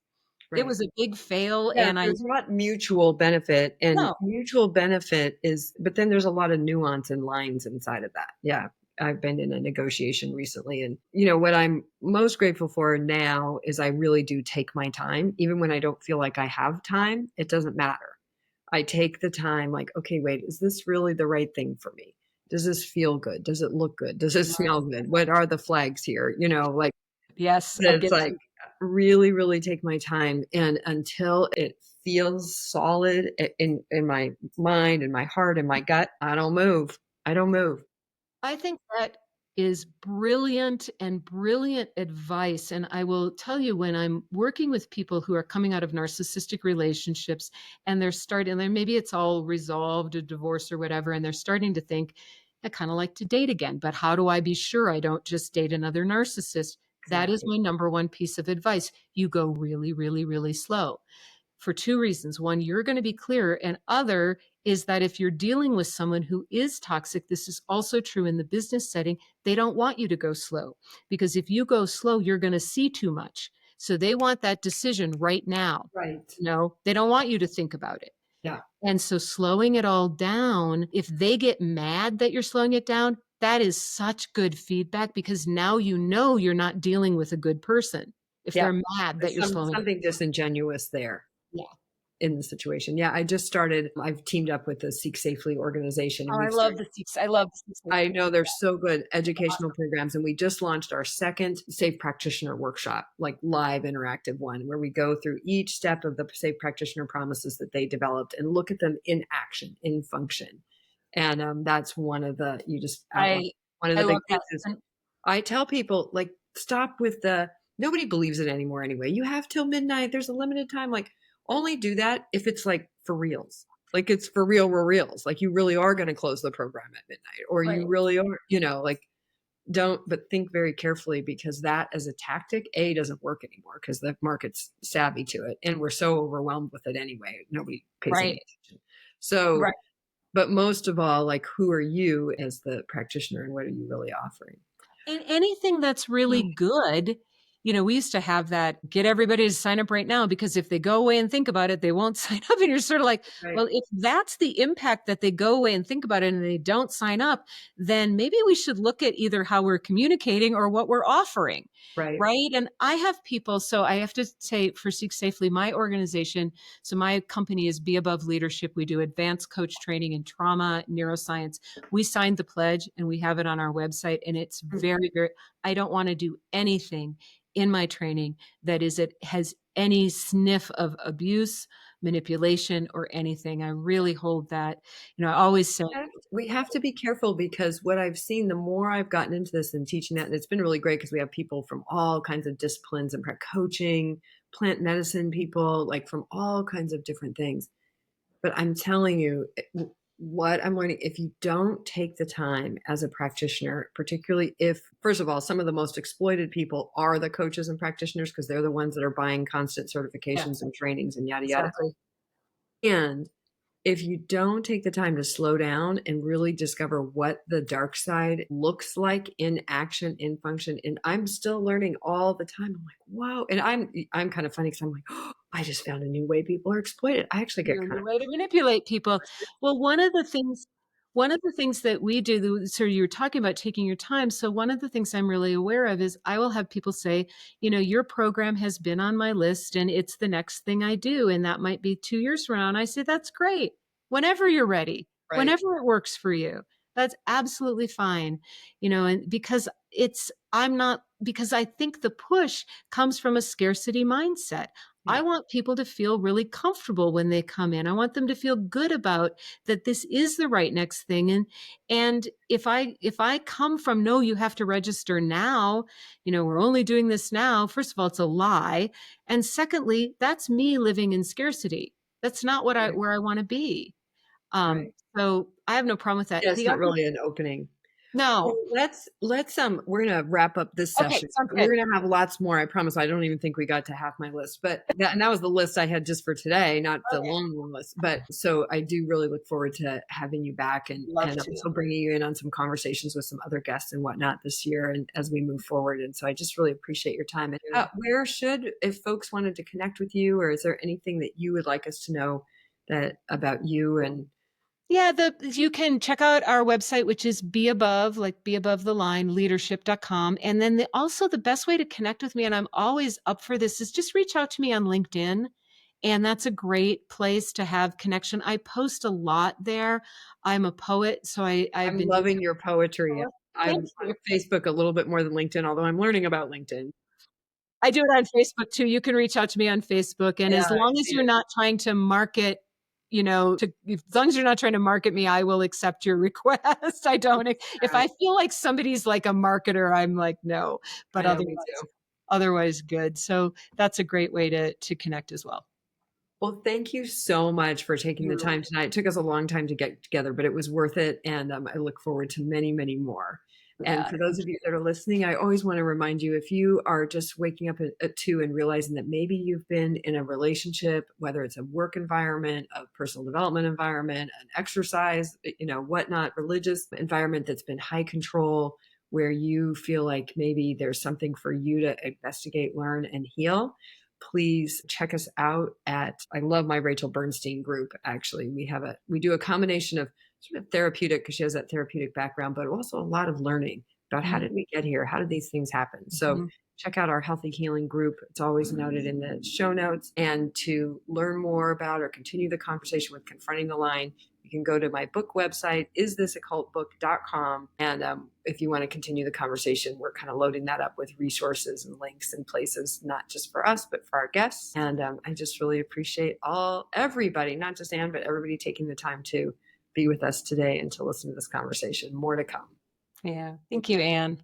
Right. It was a big fail. Yeah, and there's not mutual benefit, and mutual benefit is, but then there's a lot of nuance and lines inside of that. Yeah. I've been in a negotiation recently, and what I'm most grateful for now is I really do take my time, even when I don't feel like I have time. It doesn't matter. I take the time, like, okay, wait, is this really the right thing for me? Does this feel good? Does it look good? Does it smell good? What are the flags here? Like, Yes, I it's get like you. really, really take my time. And until it feels solid in my mind and my heart and my gut, I don't move. I don't move. I think that is brilliant and brilliant advice. And I will tell you, when I'm working with people who are coming out of narcissistic relationships and they're starting, and maybe it's all resolved, a divorce or whatever, and they're starting to think, I kind of like to date again, but how do I be sure I don't just date another narcissist? That is Exactly. my number one piece of advice. You go really, really, really slow for two reasons. One, you're going to be clearer. And other is that if you're dealing with someone who is toxic, this is also true in the business setting, they don't want you to go slow, because if you go slow, you're going to see too much. So they want that decision right now. Right. They don't want you to think about it. Yeah. And so slowing it all down, if they get mad that you're slowing it down, that is such good feedback, because now you're not dealing with a good person if Yeah. they're mad that There's you're slowing. something disingenuous there. Yeah. In the situation. Yeah, I've teamed up with the Seek Safely organization, and Oh, I we've love started. the seats. I love the seats. I know they're so good educational programs, and we just launched our second safe practitioner workshop, like live interactive one, where we go through each step of the safe practitioner promises that they developed and look at them in action, in function. And that's one of the you just outlined. I One of I the big love that. things is And I tell people, like, stop with the nobody believes it anymore anyway. You have till midnight. There's a limited time. Like, only do that if it's like for reals. Like it's for reals. Like you really are going to close the program at midnight, or you right, really are, like don't, but think very carefully, because that as a tactic, doesn't work anymore because the market's savvy to it. And we're so overwhelmed with it anyway. Nobody pays any right, attention. So, right. but most of all, like, who are you as the practitioner and what are you really offering? And anything that's really good, we used to have that, get everybody to sign up right now, because if they go away and think about it, they won't sign up. And you're sort of like, Right. well, if that's the impact, that they go away and think about it and they don't sign up, then maybe we should look at either how we're communicating or what we're offering. Right. Right. And I have people, so I have to say, for Seek Safely, my organization, so my company is BEabove Leadership. We do advanced coach training in trauma, neuroscience. We signed the pledge and we have it on our website. And it's very, very, I don't want to do anything in my training that it has any sniff of abuse, manipulation, or anything. I really hold that. I always say, We have to be careful, because what I've seen, the more I've gotten into this and teaching that, and it's been really great because we have people from all kinds of disciplines and coaching, plant medicine people, like from all kinds of different things. But I'm telling you, what I'm learning, if you don't take the time as a practitioner, particularly if, first of all, some of the most exploited people are the coaches and practitioners, because they're the ones that are buying constant yeah, certifications and trainings and yada, yada. exactly. And if you don't take the time to slow down and really discover what the dark side looks like in action, in function, and I'm still learning all the time. I'm like, wow. And I'm kind of funny because I'm like, oh, I just found a new way people are exploited. I actually get New kind of way to manipulate people. Well, one of the things that we do, so you're talking about taking your time. So one of the things I'm really aware of is I will have people say, your program has been on my list and it's the next thing I do. And that might be 2 years from now. And I say, that's great. Whenever you're ready, right, whenever it works for you, that's absolutely fine. And because I think the push comes from a scarcity mindset. yeah, I want people to feel really comfortable when they come in. I want them to feel good about that this is the right next thing. And if I come from, no, you have to register now, we're only doing this now. First of all, it's a lie. And secondly, that's me living in scarcity. That's not right, where I want to be. right. So I have no problem with that. Yeah, it's The not other, really an opening. no. Well, let's we're gonna wrap up this Okay, session. sounds good. We're gonna have lots more. I promise. I don't even think we got to half my list, but that was the list I had just for today, not the Okay, long list. But so I do really look forward to having you back, love and to. also bringing you in on some conversations with some other guests and whatnot this year, and as we move forward. And so I just really appreciate your time. And where should, if folks wanted to connect with you, or is there anything that you would like us to know that about you and Yeah, you can check out our website, which is BEabove, like be above the line, leadership.com. And then also the best way to connect with me, and I'm always up for this, is just reach out to me on LinkedIn. And that's a great place to have connection. I post a lot there. I'm a poet, so I've I'm been doing loving your poetry. it. I'm Thank on you. Facebook a little bit more than LinkedIn, although I'm learning about LinkedIn. I do it on Facebook too. You can reach out to me on Facebook. And Yeah, as I long as see you're it. not trying to market, as long as you're not trying to market me, I will accept your request. I don't, if I feel like somebody's like a marketer, I'm like, no, but I know, me too. otherwise good. So that's a great way to connect as well. Well, thank you so much for taking the time tonight. It took us a long time to get together, but it was worth it. And I look forward to many, many more. And Yeah. for those of you that are listening, I always want to remind you, if you are just waking up at 2 and realizing that maybe you've been in a relationship, whether it's a work environment, a personal development environment, an exercise, whatnot, religious environment that's been high control, where you feel like maybe there's something for you to investigate, learn, and heal, please check us out I love my Rachel Bernstein group. Actually, we do a combination of sort of therapeutic, because she has that therapeutic background, but also a lot of learning about how did we get here? How did these things happen? So Mhm. check out our Healthy Healing group. It's always noted in the show notes. And to learn more about or continue the conversation with Confronting the Line, you can go to my book website, isthisoccultbook.com. And if you want to continue the conversation, we're kind of loading that up with resources and links and places, not just for us, but for our guests. And I just really appreciate everybody, not just Ann, but everybody taking the time to be with us today and to listen to this conversation. More to come. Yeah. Thank you, Anne.